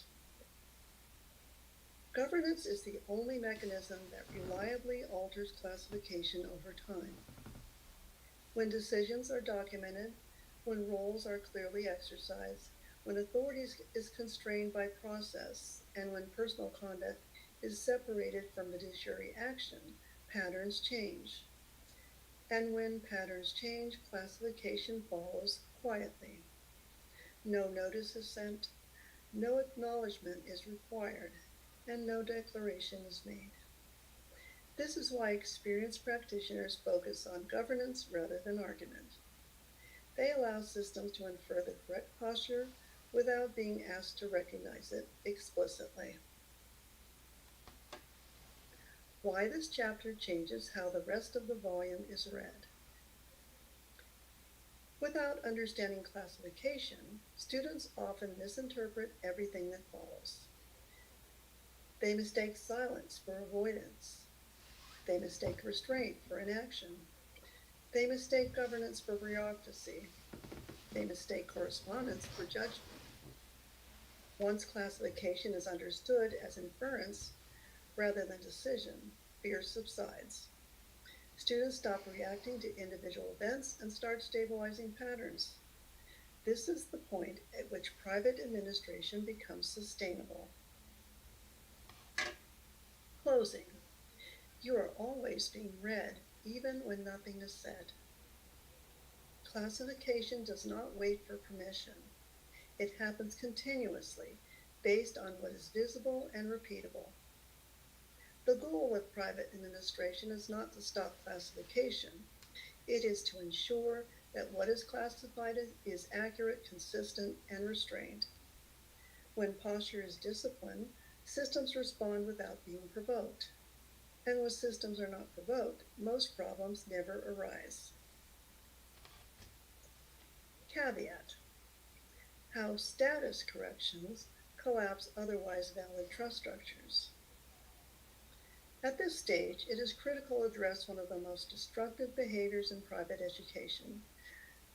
Governance is the only mechanism that reliably alters classification over time. When decisions are documented, when roles are clearly exercised, when authority is constrained by process, and when personal conduct is separated from fiduciary action, patterns change. And when patterns change, classification follows quietly. No notice is sent, no acknowledgement is required, and no declaration is made. This is why experienced practitioners focus on governance rather than argument. They allow systems to infer the correct posture without being asked to recognize it explicitly. Why this chapter changes how the rest of the volume is read. Without understanding classification, students often misinterpret everything that follows. They mistake silence for avoidance. They mistake restraint for inaction. They mistake governance for bureaucracy. They mistake correspondence for judgment. Once classification is understood as inference rather than decision, fear subsides. Students stop reacting to individual events and start stabilizing patterns. This is the point at which private administration becomes sustainable. Closing. You are always being read, even when nothing is said. Classification does not wait for permission. It happens continuously, based on what is visible and repeatable. The goal of private administration is not to stop classification. It is to ensure that what is classified is accurate, consistent, and restrained. When posture is disciplined, systems respond without being provoked. And when systems are not provoked, most problems never arise. Caveat: how status corrections collapse otherwise valid trust structures. At this stage, it is critical to address one of the most destructive behaviors in private education,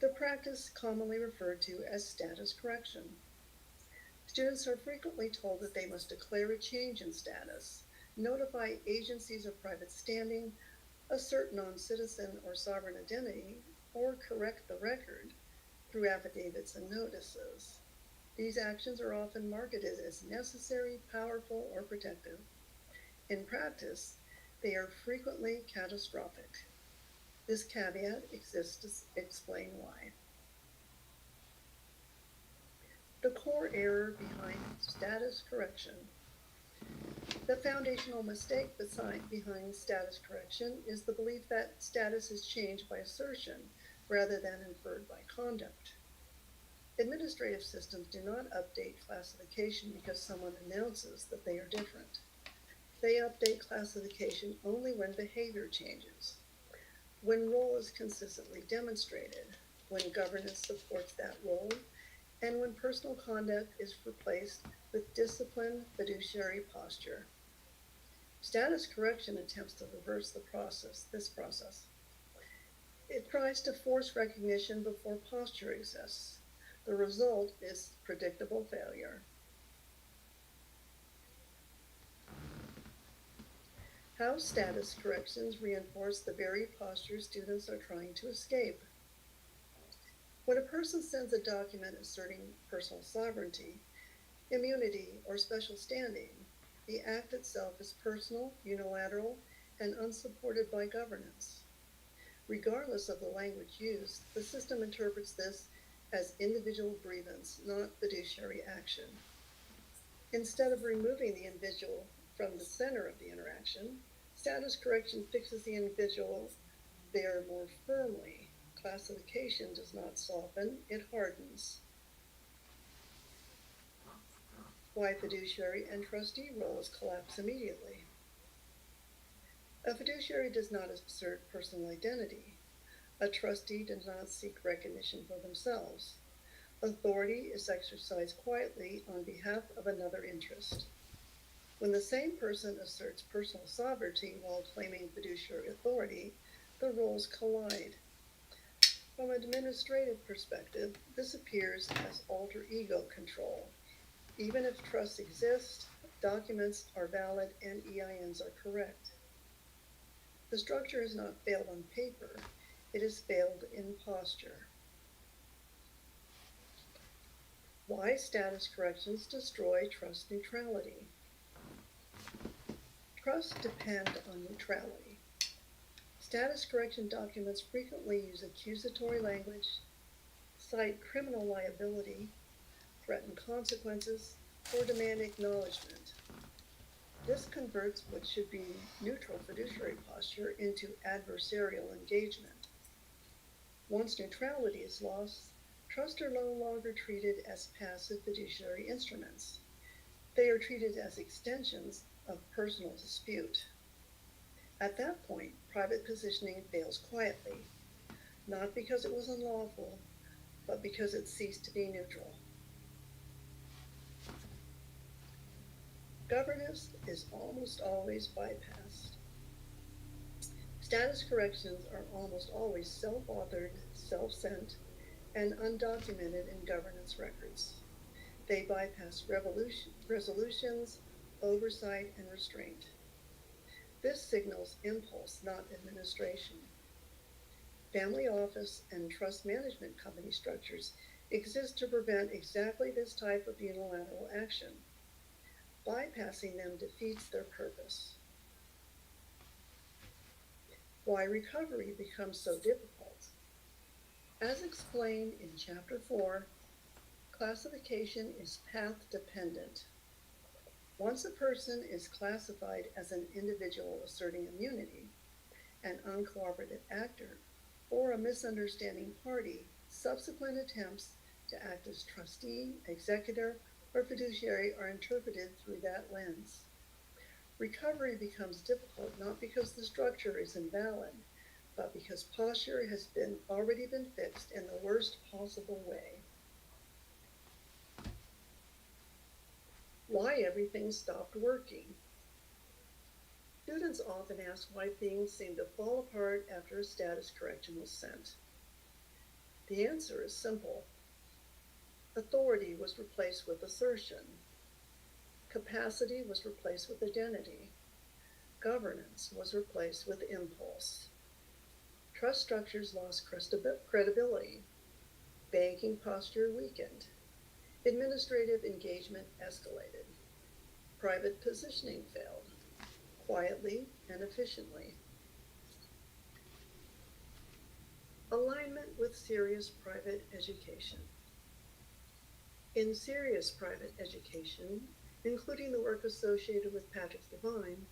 the practice commonly referred to as status correction. Students are frequently told that they must declare a change in status, notify agencies of private standing, assert non-citizen or sovereign identity, or correct the record through affidavits and notices. These actions are often marketed as necessary, powerful, or protective. In practice, they are frequently catastrophic. This caveat exists to explain why. The core error behind status correction. The foundational mistake behind status correction is the belief that status is changed by assertion rather than inferred by conduct. Administrative systems do not update classification because someone announces that they are different. They update classification only when behavior changes, when role is consistently demonstrated, when governance supports that role, and when personal conduct is replaced with disciplined fiduciary posture. Status correction attempts to reverse this process. It tries to force recognition before posture exists. The result is predictable failure. How status corrections reinforce the very posture students are trying to escape. When a person sends a document asserting personal sovereignty, immunity, or special standing, the act itself is personal, unilateral, and unsupported by governance. Regardless of the language used, the system interprets this as individual grievance, not fiduciary action. Instead of removing the individual from the center of the interaction, status correction fixes the individual there more firmly. Classification does not soften, it hardens. Why fiduciary and trustee roles collapse immediately. A fiduciary does not assert personal identity. A trustee does not seek recognition for themselves. Authority is exercised quietly on behalf of another interest. When the same person asserts personal sovereignty while claiming fiduciary authority, the roles collide. From an administrative perspective, this appears as alter ego control. Even if trusts exist, documents are valid, and EINs are correct. The structure has not failed on paper, it has failed in posture. Why status corrections destroy trust neutrality. Trusts depend on neutrality. Status correction documents frequently use accusatory language, cite criminal liability, threaten consequences, or demand acknowledgement. This converts what should be neutral fiduciary posture into adversarial engagement. Once neutrality is lost, trusts are no longer treated as passive fiduciary instruments. They are treated as extensions of personal dispute. At that point, private positioning fails quietly, not because it was unlawful, but because it ceased to be neutral. Governance is almost always bypassed. Status corrections are almost always self-authored, self-sent, and undocumented in governance records. They bypass resolutions, oversight, and restraint. This signals impulse, not administration. Family office and trust management company structures exist to prevent exactly this type of unilateral action. Bypassing them defeats their purpose. Why recovery becomes so difficult. As explained in Chapter 4, classification is path dependent. Once a person is classified as an individual asserting immunity, an uncooperative actor, or a misunderstanding party, subsequent attempts to act as trustee, executor, or fiduciary are interpreted through that lens. Recovery becomes difficult not because the structure is invalid, but because posture has already been fixed in the worst possible way. Why everything stopped working. Students often ask why things seem to fall apart after a status correction was sent. The answer is simple. Authority was replaced with assertion. Capacity was replaced with identity. Governance was replaced with impulse. Trust structures lost credibility. Banking posture weakened. Administrative engagement escalated. Private positioning failed, quietly and efficiently. Alignment with serious private education. In serious private education, including the work associated with Patrick Devine,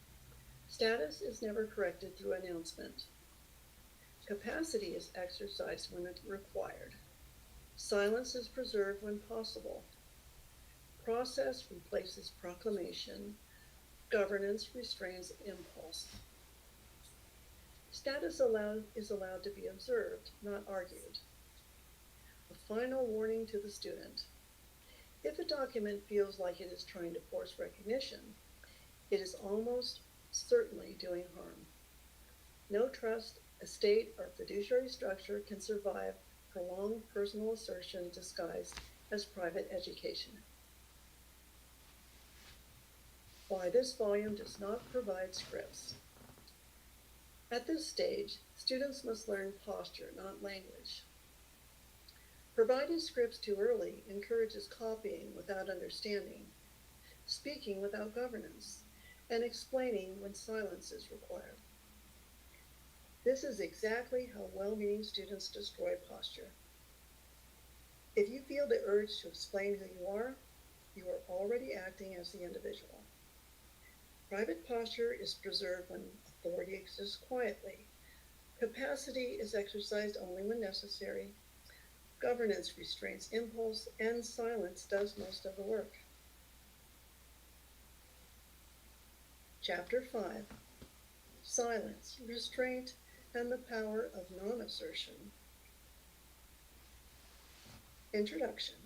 status is never corrected through announcement. Capacity is exercised when required. Silence is preserved when possible. Process replaces proclamation. Governance restrains impulse. Status is allowed to be observed, not argued. A final warning to the student. If a document feels like it is trying to force recognition, it is almost certainly doing harm. No trust, estate, or fiduciary structure can survive prolonged personal assertion disguised as private education. Why this volume does not provide scripts. At this stage, students must learn posture, not language. Providing scripts too early encourages copying without understanding, speaking without governance, and explaining when silence is required. This is exactly how well-meaning students destroy posture. If you feel the urge to explain who you are already acting as the individual. Private posture is preserved when authority exists quietly. Capacity is exercised only when necessary. Governance restrains impulse, and silence does most of the work. Chapter 5, Silence, Restraint, and the Power of Non-Assertion. Introduction.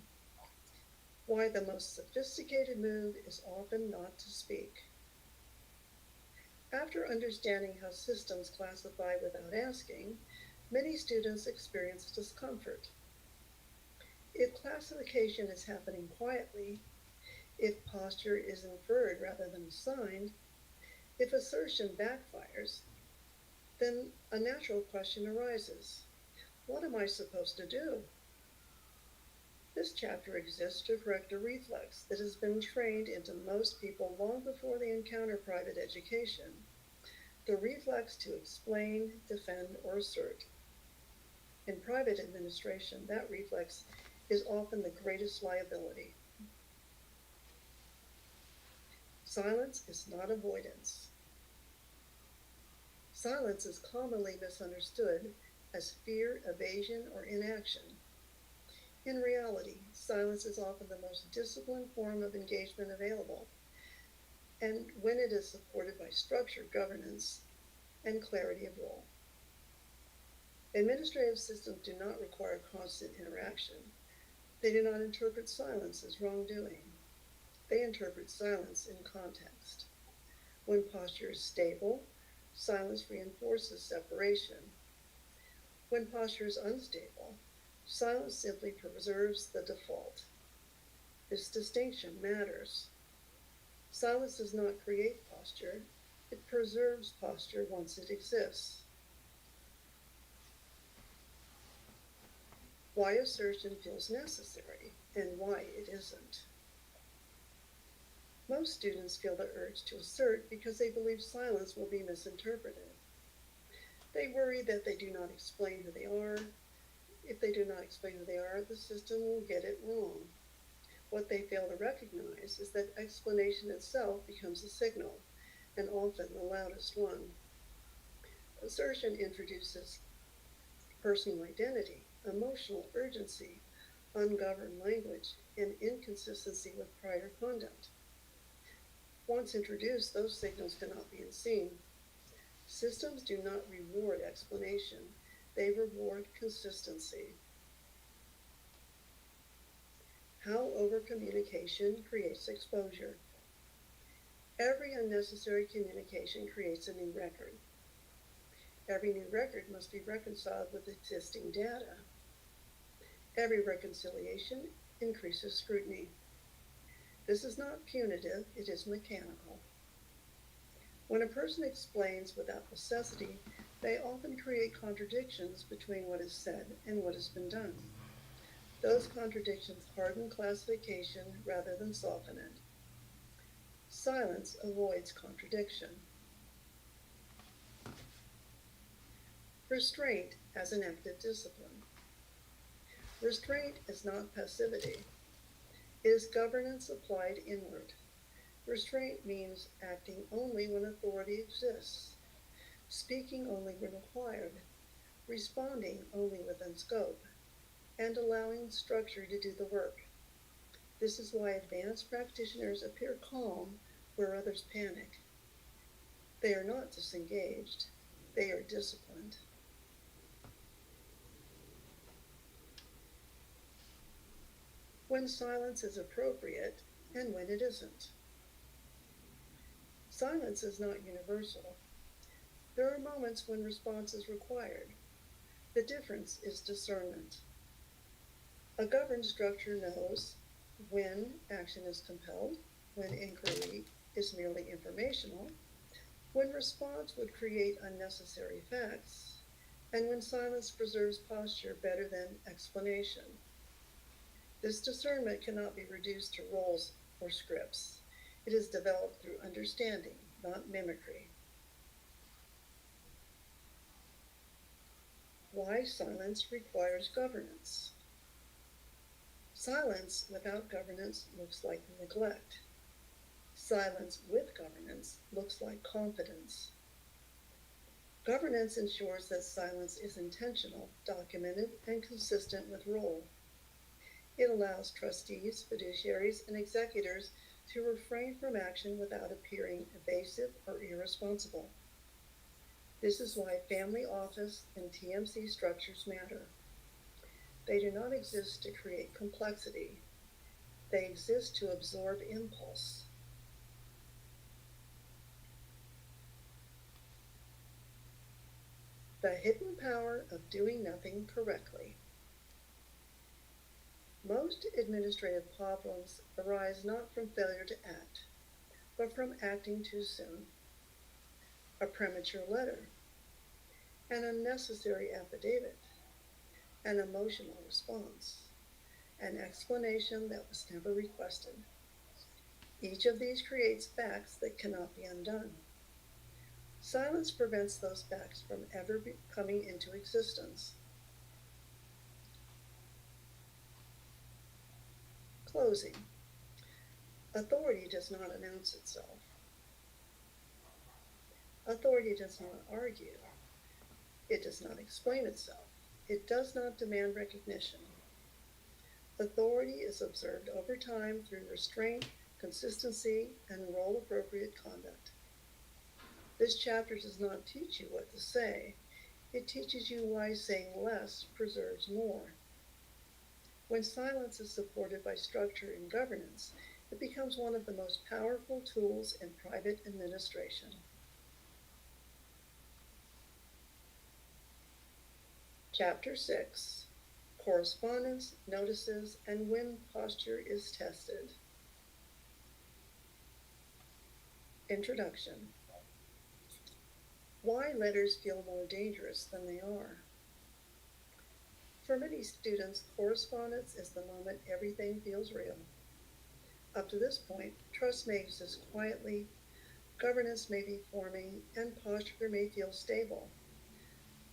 Why the most sophisticated move is often not to speak. After understanding how systems classify without asking, many students experience discomfort. If classification is happening quietly, if posture is inferred rather than assigned, if assertion backfires, then a natural question arises. What am I supposed to do? This chapter exists to correct a reflex that has been trained into most people long before they encounter private education. The reflex to explain, defend, or assert. In private administration, that reflex is often the greatest liability. Silence is not avoidance. Silence is commonly misunderstood as fear, evasion, or inaction. In reality, silence is often the most disciplined form of engagement available, and when it is supported by structured governance and clarity of role. Administrative systems do not require constant interaction. They do not interpret silence as wrongdoing. They interpret silence in context. When posture is stable, silence reinforces separation. When posture is unstable, silence simply preserves the default. This distinction matters. Silence does not create posture, it preserves posture once it exists. Why assertion feels necessary and why it isn't. Most students feel the urge to assert because they believe silence will be misinterpreted. They worry that they do not explain who they are. If they do not explain who they are, the system will get it wrong. What they fail to recognize is that explanation itself becomes a signal, and often the loudest one. Assertion introduces personal identity, emotional urgency, ungoverned language, and inconsistency with prior conduct. Once introduced, those signals cannot be unseen. Systems do not reward explanation, they reward consistency. How overcommunication creates exposure. Every unnecessary communication creates a new record. Every new record must be reconciled with existing data. Every reconciliation increases scrutiny. This is not punitive, it is mechanical. When a person explains without necessity, they often create contradictions between what is said and what has been done. Those contradictions harden classification rather than soften it. Silence avoids contradiction. Restraint as an active discipline. Restraint is not passivity. It is governance applied inward. Restraint means acting only when authority exists, speaking only when required, responding only within scope, and allowing structure to do the work. This is why advanced practitioners appear calm where others panic. They are not disengaged, they are disciplined. When silence is appropriate and when it isn't. Silence is not universal. There are moments when response is required. The difference is discernment. A governed structure knows when action is compelled, when inquiry is merely informational, when response would create unnecessary facts, and when silence preserves posture better than explanation. This discernment cannot be reduced to roles or scripts. It is developed through understanding, not mimicry. Why silence requires governance. Silence without governance looks like neglect. Silence with governance looks like confidence. Governance ensures that silence is intentional, documented, and consistent with role. It allows trustees, fiduciaries, and executors to refrain from action without appearing evasive or irresponsible. This is why family office and TMC structures matter. They do not exist to create complexity. They exist to absorb impulse. The hidden power of doing nothing correctly. Most administrative problems arise not from failure to act, but from acting too soon. A premature letter, an unnecessary affidavit, an emotional response, an explanation that was never requested. Each of these creates facts that cannot be undone. Silence prevents those facts from ever coming into existence. Closing. Authority does not announce itself. Authority does not argue. It does not explain itself. It does not demand recognition. Authority is observed over time through restraint, consistency, and role-appropriate conduct. This chapter does not teach you what to say. It teaches you why saying less preserves more. When silence is supported by structure and governance, it becomes one of the most powerful tools in private administration. Chapter 6. Correspondence, Notices, and When Posture is Tested. Introduction. Why letters feel more dangerous than they are. For many students, correspondence is the moment everything feels real. Up to this point, trust may exist quietly, governance may be forming, and posture may feel stable.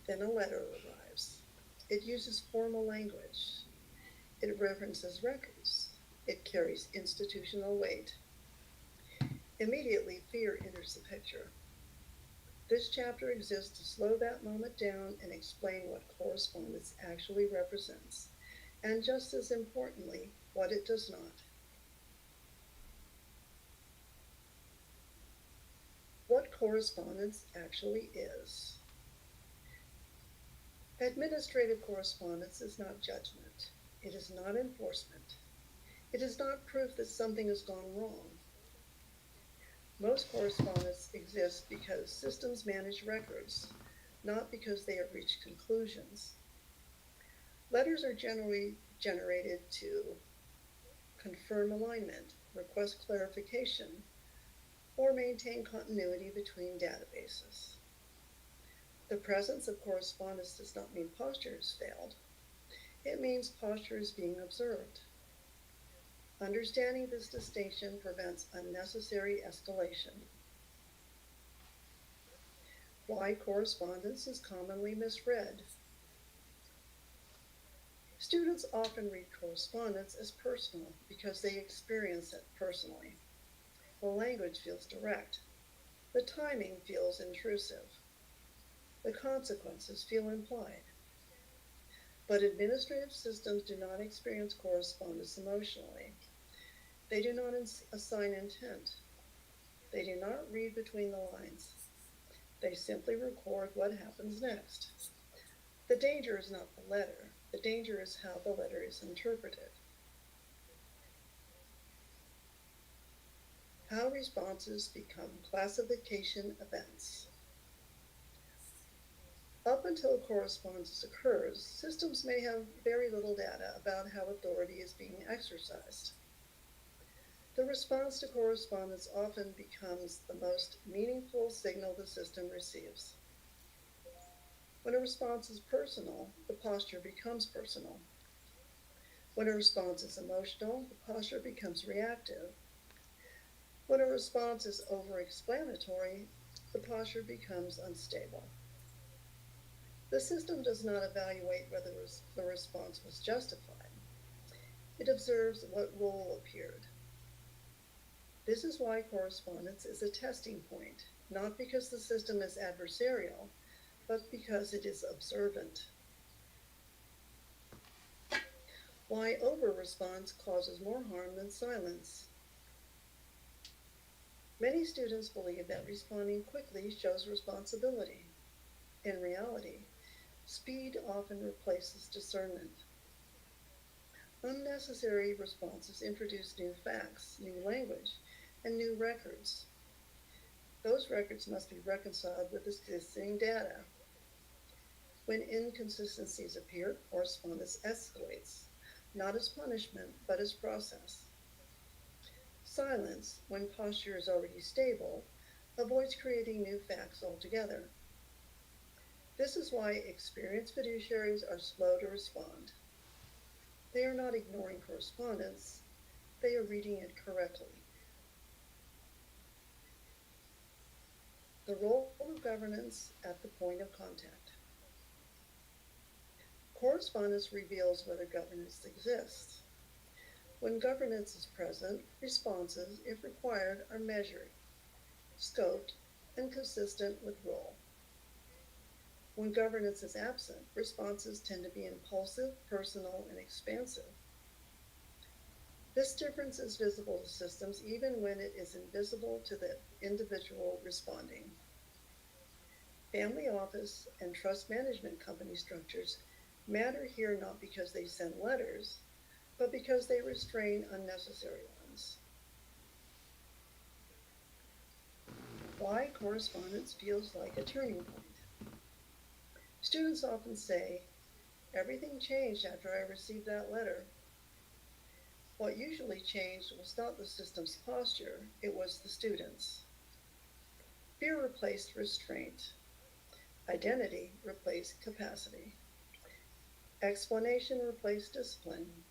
Then a letter arrives. It uses formal language. It references records. It carries institutional weight. Immediately, fear enters the picture. This chapter exists to slow that moment down and explain what correspondence actually represents, and just as importantly, what it does not. What correspondence actually is. Administrative correspondence is not judgment. It is not enforcement. It is not proof that something has gone wrong. Most correspondence exists because systems manage records, not because they have reached conclusions. Letters are generally generated to confirm alignment, request clarification, or maintain continuity between databases. The presence of correspondence does not mean posture has failed. It means posture is being observed. Understanding this distinction prevents unnecessary escalation. Why correspondence is commonly misread. Students often read correspondence as personal because they experience it personally. The language feels direct. The timing feels intrusive. The consequences feel implied. But administrative systems do not experience correspondence emotionally. They do not assign intent. They do not read between the lines. They simply record what happens next. The danger is not the letter. The danger is how the letter is interpreted. How responses become classification events. Up until correspondence occurs, systems may have very little data about how authority is being exercised. The response to correspondence often becomes the most meaningful signal the system receives. When a response is personal, the posture becomes personal. When a response is emotional, the posture becomes reactive. When a response is over-explanatory, the posture becomes unstable. The system does not evaluate whether the response was justified. It observes what role appeared. This is why correspondence is a testing point, not because the system is adversarial, but because it is observant. Why over-response causes more harm than silence. Many students believe that responding quickly shows responsibility. In reality, speed often replaces discernment. Unnecessary responses introduce new facts, new language, and new records. Those records must be reconciled with existing data. When inconsistencies appear, correspondence escalates, not as punishment, but as process. Silence, when posture is already stable, avoids creating new facts altogether. This is why experienced fiduciaries are slow to respond. They are not ignoring correspondence, they are reading it correctly. The role of governance at the point of contact. Correspondence reveals whether governance exists. When governance is present, responses, if required, are measured, scoped, and consistent with role. When governance is absent, responses tend to be impulsive, personal, and expansive. This difference is visible to systems even when it is invisible to the individual responding. Family office and trust management company structures matter here not because they send letters, but because they restrain unnecessary ones. Why correspondence feels like a turning point. Students often say, "Everything changed after I received that letter." What usually changed was not the system's posture, it was the students. Fear replaced restraint. Identity replaced capacity. Explanation replaced discipline.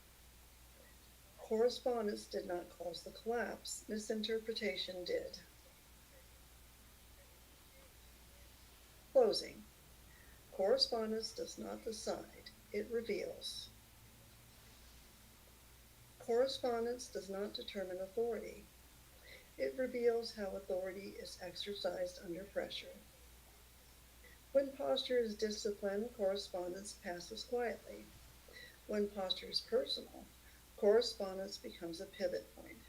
Correspondence did not cause the collapse, misinterpretation did. Closing. Correspondence does not decide, it reveals. Correspondence does not determine authority. It reveals how authority is exercised under pressure. When posture is disciplined, correspondence passes quietly. When posture is personal, correspondence becomes a pivot point.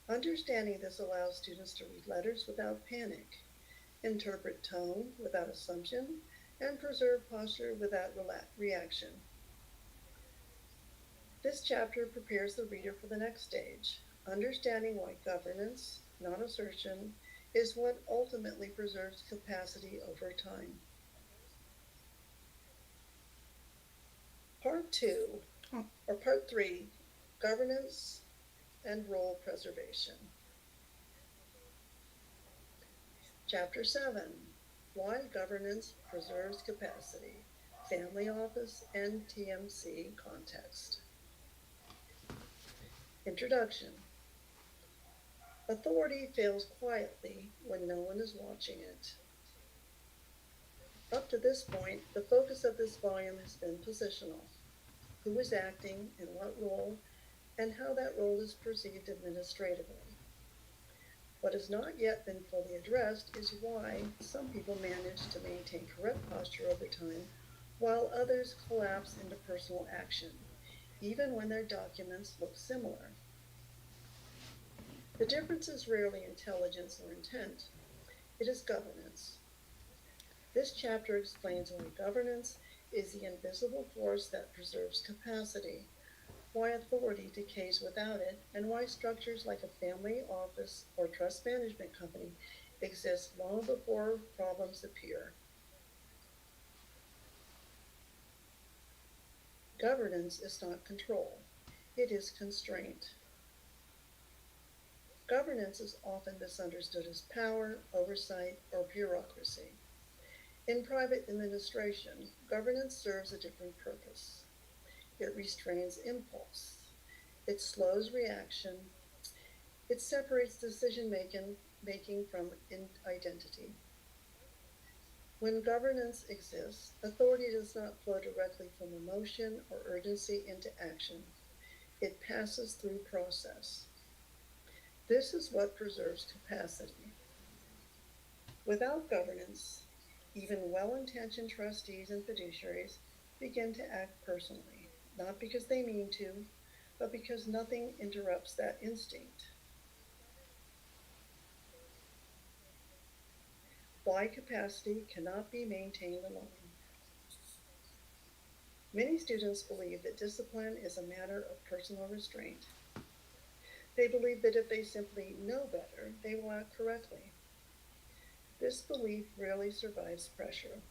Understanding this allows students to read letters without panic, interpret tone without assumption, and preserve posture without reaction. This chapter prepares the reader for the next stage, understanding why governance, not assertion, is what ultimately preserves capacity over time. Part 2, or Part 3, Governance and Role Preservation. Chapter 7, Why Governance Preserves Capacity, Family Office and TMC Context. Introduction. Authority fails quietly when no one is watching it. Up to this point, the focus of this volume has been positional. Who is acting, in what role, and how that role is perceived administratively. What has not yet been fully addressed is why some people manage to maintain correct posture over time, while others collapse into personal action, even when their documents look similar. The difference is rarely intelligence or intent, it is governance. This chapter explains why governance is the invisible force that preserves capacity, why authority decays without it, and why structures like a family office or trust management company exist long before problems appear. Governance is not control, it is constraint. Governance is often misunderstood as power, oversight, or bureaucracy. In private administration, governance serves a different purpose. It restrains impulse. It slows reaction. It separates decision making from identity. When governance exists, authority does not flow directly from emotion or urgency into action. It passes through process. This is what preserves capacity. Without governance, even well-intentioned trustees and fiduciaries begin to act personally, not because they mean to, but because nothing interrupts that instinct. Why capacity cannot be maintained alone. Many students believe that discipline is a matter of personal restraint. They believe that if they simply know better, they will act correctly. This belief rarely survives pressure.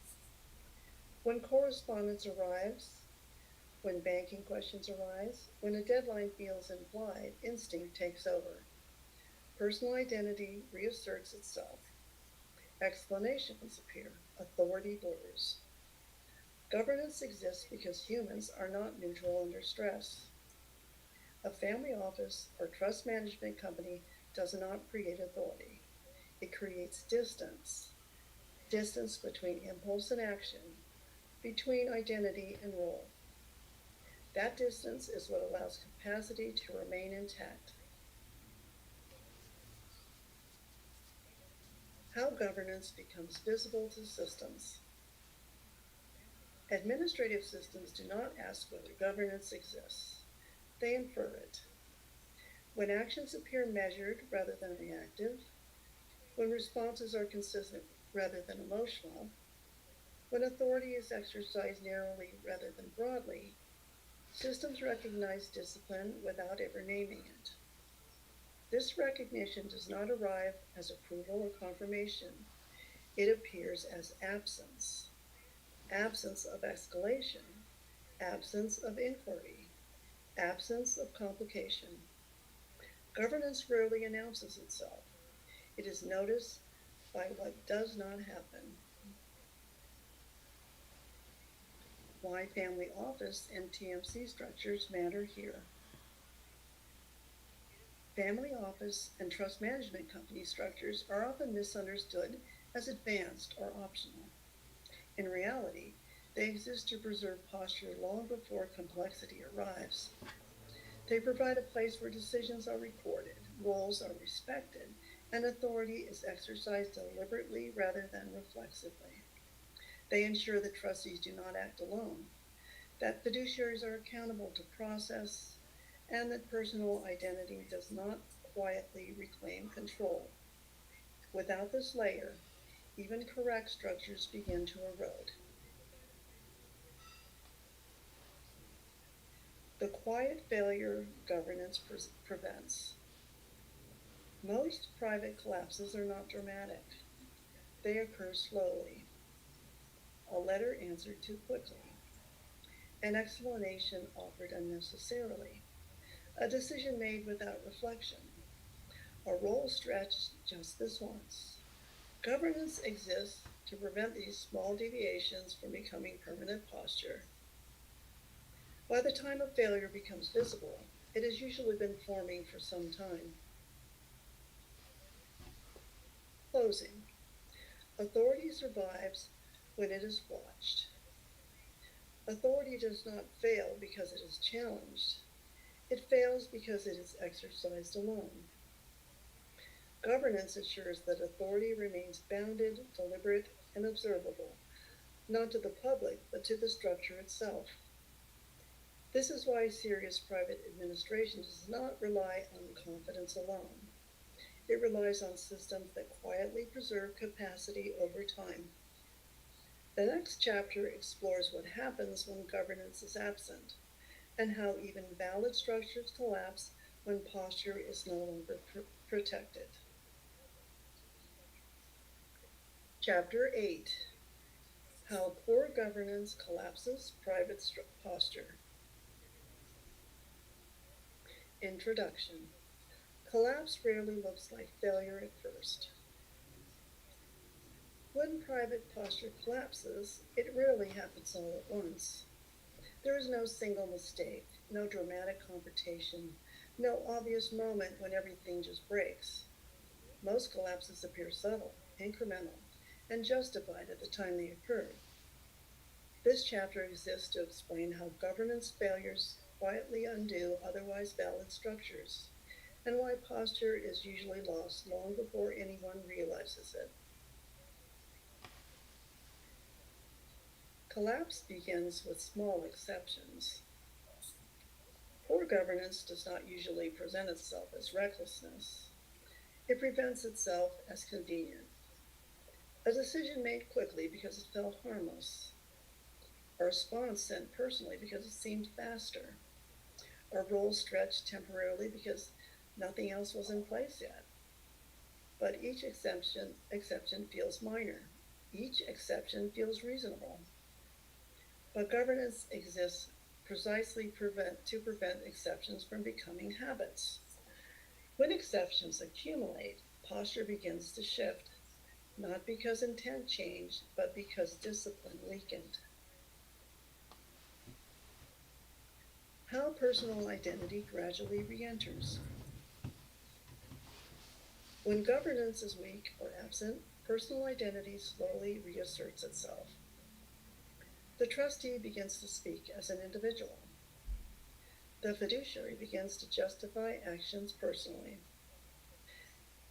When correspondence arrives, when banking questions arise, when a deadline feels implied, instinct takes over. Personal identity reasserts itself. Explanations appear. Authority blurs. Governance exists because humans are not neutral under stress. A family office or trust management company does not create authority. It creates distance. Distance between impulse and action, between identity and role. That distance is what allows capacity to remain intact. How governance becomes visible to systems. Administrative systems do not ask whether governance exists. They infer it. When actions appear measured rather than reactive, when responses are consistent rather than emotional, when authority is exercised narrowly rather than broadly, systems recognize discipline without ever naming it. This recognition does not arrive as approval or confirmation. It appears as absence. Absence of escalation, absence of inquiry, absence of complication. Governance rarely announces itself. It is noticed by what does not happen. Why family office and TMC structures matter here. Family office and trust management company structures are often misunderstood as advanced or optional. In reality, they exist to preserve posture long before complexity arrives. They provide a place where decisions are recorded, roles are respected, and authority is exercised deliberately rather than reflexively. They ensure that trustees do not act alone, that fiduciaries are accountable to process, and that personal identity does not quietly reclaim control. Without this layer, even correct structures begin to erode. The quiet failure governance prevents. Most private collapses are not dramatic. They occur slowly. A letter answered too quickly. An explanation offered unnecessarily. A decision made without reflection. A role stretched just this once. Governance exists to prevent these small deviations from becoming permanent posture. By the time a failure becomes visible, it has usually been forming for some time. Closing. Authority survives when it is watched. Authority does not fail because it is challenged. It fails because it is exercised alone. Governance ensures that authority remains bounded, deliberate, and observable, not to the public, but to the structure itself. This is why serious private administration does not rely on confidence alone. It relies on systems that quietly preserve capacity over time. The next chapter explores what happens when governance is absent, and how even valid structures collapse when posture is no longer protected. Chapter 8. How poor governance collapses private posture. Introduction. Collapse rarely looks like failure at first. When private posture collapses, it rarely happens all at once. There is no single mistake, no dramatic confrontation, no obvious moment when everything just breaks. Most collapses appear subtle, incremental, and justified at the time they occurred. This chapter exists to explain how governance failures quietly undo otherwise valid structures, and why posture is usually lost long before anyone realizes it. Collapse begins with small exceptions. Poor governance does not usually present itself as recklessness. It presents itself as convenient. A decision made quickly because it felt harmless. A response sent personally because it seemed faster. A role stretched temporarily because nothing else was in place yet. But each exception feels minor. Each exception feels reasonable. But governance exists precisely to prevent exceptions from becoming habits. When exceptions accumulate, posture begins to shift, not because intent changed, but because discipline weakened. How personal identity gradually re-enters. When governance is weak or absent, personal identity slowly reasserts itself. The trustee begins to speak as an individual. The fiduciary begins to justify actions personally.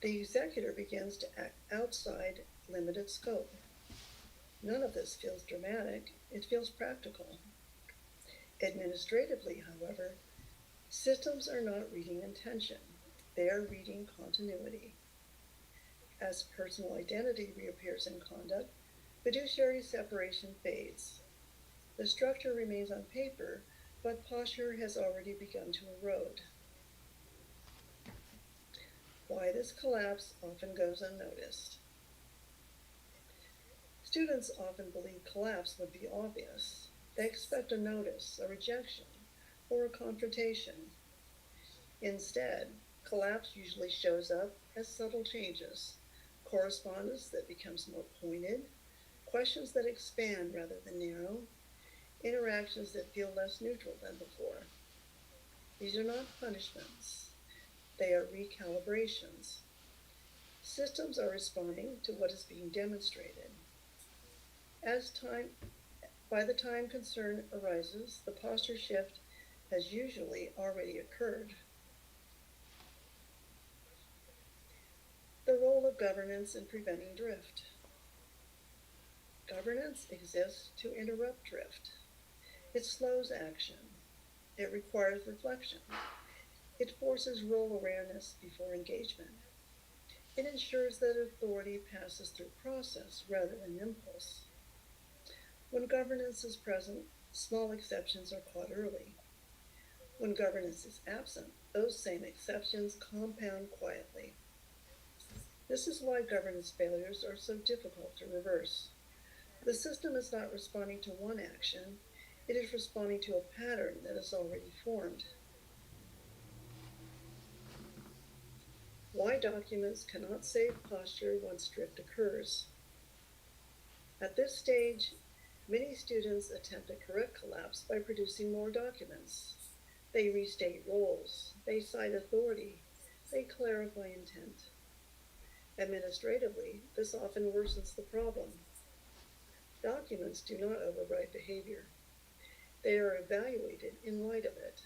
The executor begins to act outside limited scope. None of this feels dramatic, it feels practical. Administratively, however, systems are not reading intention, they are reading continuity. As personal identity reappears in conduct, fiduciary separation fades. The structure remains on paper, but posture has already begun to erode. Why this collapse often goes unnoticed. Students often believe collapse would be obvious. They expect a notice, a rejection, or a confrontation. Instead, collapse usually shows up as subtle changes, correspondence that becomes more pointed, questions that expand rather than narrow, interactions that feel less neutral than before. These are not punishments, they are recalibrations. Systems are responding to what is being demonstrated. As time By the time concern arises, the posture shift has usually already occurred. The role of governance in preventing drift. Governance exists to interrupt drift. It slows action. It requires reflection. It forces role awareness before engagement. It ensures that authority passes through process rather than impulse. When governance is present, small exceptions are caught early. When governance is absent, those same exceptions compound quietly. This is why governance failures are so difficult to reverse. The system is not responding to one action, it is responding to a pattern that is already formed. Why documents cannot save posture once drift occurs. At this stage, many students attempt to correct collapse by producing more documents. They restate roles, they cite authority, they clarify intent. Administratively, this often worsens the problem. Documents do not override behavior. They are evaluated in light of it.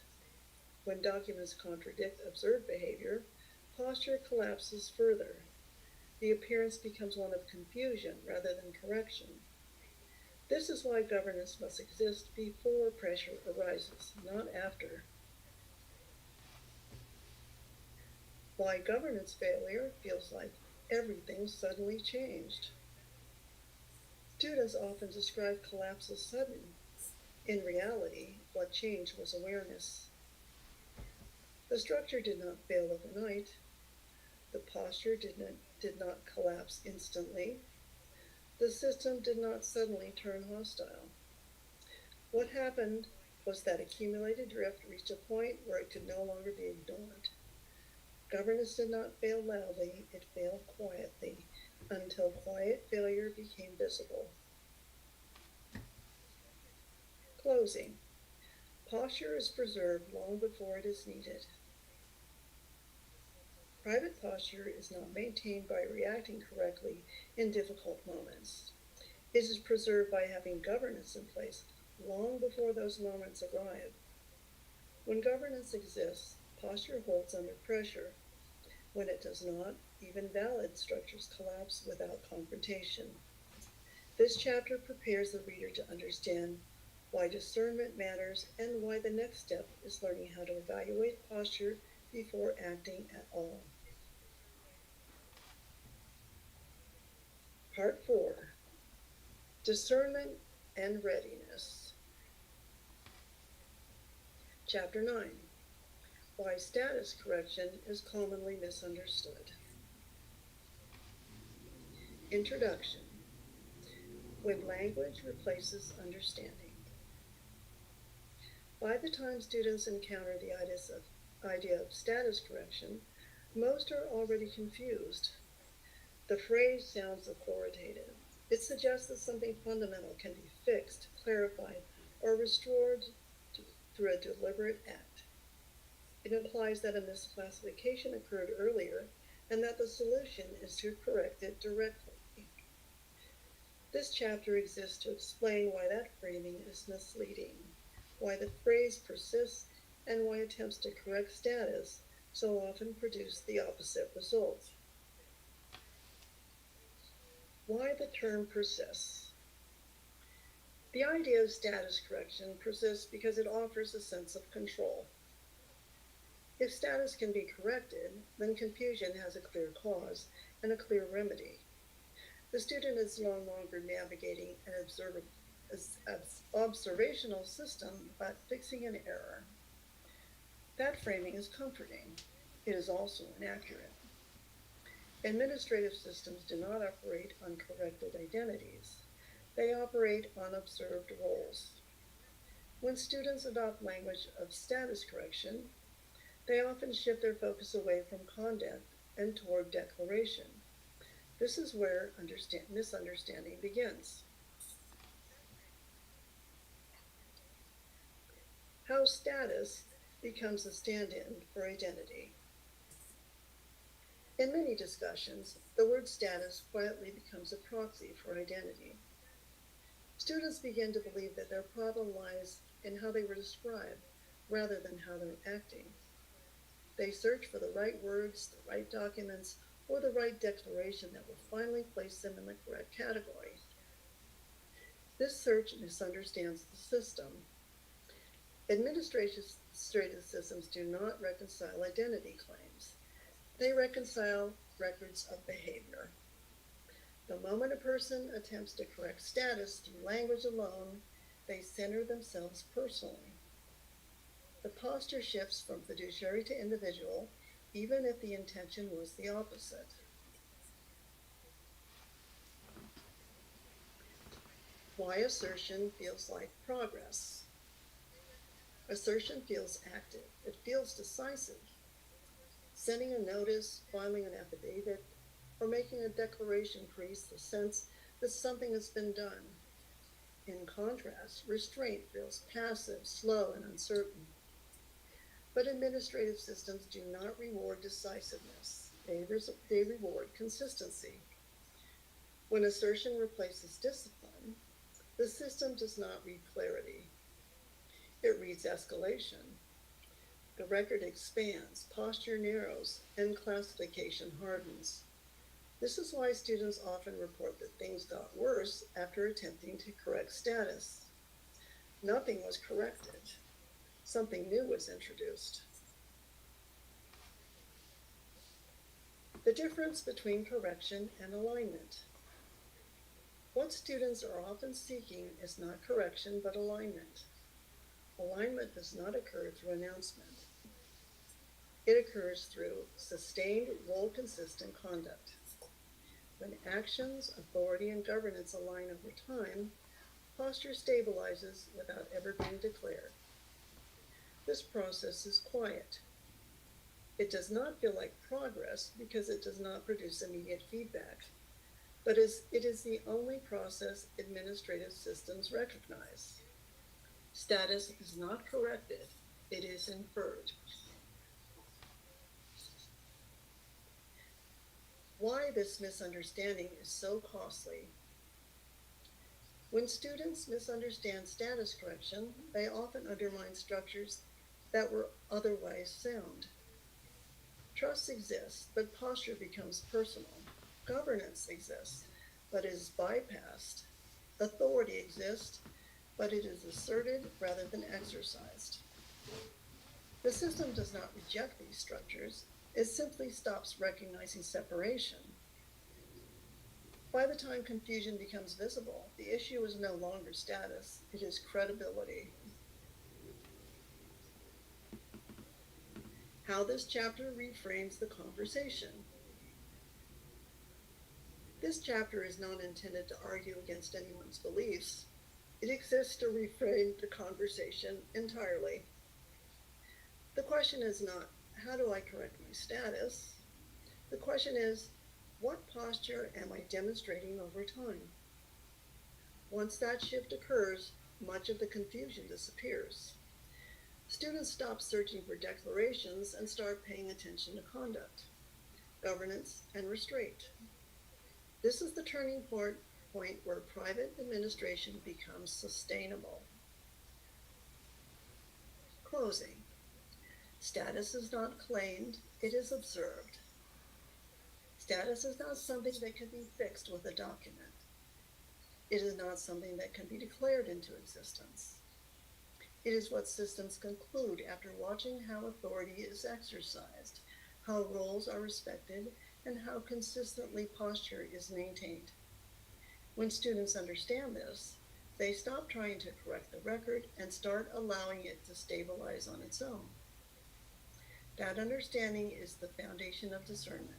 When documents contradict observed behavior, posture collapses further. The appearance becomes one of confusion rather than correction. This is why governance must exist before pressure arises, not after. Why governance failure feels like everything suddenly changed. Students often describe collapse as sudden. In reality, what changed was awareness. The structure did not fail overnight. The posture did not collapse instantly. The system did not suddenly turn hostile. What happened was that accumulated drift reached a point where it could no longer be ignored. Governance did not fail loudly, it failed quietly, until quiet failure became visible. Closing. Posture is preserved long before it is needed. Private posture is not maintained by reacting correctly in difficult moments. It is preserved by having governance in place long before those moments arrive. When governance exists, posture holds under pressure. When it does not, even valid structures collapse without confrontation. This chapter prepares the reader to understand why discernment matters and why the next step is learning how to evaluate posture before acting at all. Part 4, Discernment and Readiness. Chapter 9, Why Status Correction is Commonly Misunderstood. Introduction. When language replaces understanding. By the time students encounter the idea of status correction, most are already confused. The phrase sounds authoritative. It suggests that something fundamental can be fixed, clarified, or restored through a deliberate act. It implies that a misclassification occurred earlier and that the solution is to correct it directly. This chapter exists to explain why that framing is misleading, why the phrase persists, and why attempts to correct status so often produce the opposite result. Why the term persists. The idea of status correction persists because it offers a sense of control. If status can be corrected, then confusion has a clear cause and a clear remedy. The student is no longer navigating an observational system, but fixing an error. That framing is comforting. It is also inaccurate. Administrative systems do not operate on corrected identities. They operate on observed roles. When students adopt language of status correction, they often shift their focus away from conduct and toward declaration. This is where misunderstanding begins. How status becomes a stand-in for identity. In many discussions, the word status quietly becomes a proxy for identity. Students begin to believe that their problem lies in how they were described rather than how they're acting. They search for the right words, the right documents, or the right declaration that will finally place them in the correct category. This search misunderstands the system. Administrative systems do not reconcile identity claims. They reconcile records of behavior. The moment a person attempts to correct status through language alone, they center themselves personally. The posture shifts from fiduciary to individual, even if the intention was the opposite. Why assertion feels like progress. Assertion feels active. It feels decisive. Sending a notice, filing an affidavit, or making a declaration creates the sense that something has been done. In contrast, restraint feels passive, slow, and uncertain. But administrative systems do not reward decisiveness. They reward consistency. When assertion replaces discipline, the system does not read clarity. It reads escalation. The record expands, posture narrows, and classification hardens. This is why students often report that things got worse after attempting to correct status. Nothing was corrected. Something new was introduced. The difference between correction and alignment. What students are often seeking is not correction, but alignment. Alignment does not occur through announcement. It occurs through sustained, role-consistent conduct. When actions, authority, and governance align over time, posture stabilizes without ever being declared. This process is quiet. It does not feel like progress because it does not produce immediate feedback, but it is the only process administrative systems recognize. Status is not corrected, it is inferred. Why this misunderstanding is so costly. When students misunderstand status correction, they often undermine structures that were otherwise sound. Trust exists, but posture becomes personal. Governance exists, but it is bypassed. Authority exists, but it is asserted rather than exercised. The system does not reject these structures, it simply stops recognizing separation. By the time confusion becomes visible, the issue is no longer status, it is credibility. How this chapter reframes the conversation. This chapter is not intended to argue against anyone's beliefs. It exists to reframe the conversation entirely. The question is not, how do I correct my status? The question is, what posture am I demonstrating over time? Once that shift occurs, much of the confusion disappears. Students stop searching for declarations and start paying attention to conduct, governance, and restraint. This is the turning point where private administration becomes sustainable. Closing. Status is not claimed, it is observed. Status is not something that can be fixed with a document. It is not something that can be declared into existence. It is what systems conclude after watching how authority is exercised, how roles are respected, and how consistently posture is maintained. When students understand this, they stop trying to correct the record and start allowing it to stabilize on its own. That understanding is the foundation of discernment,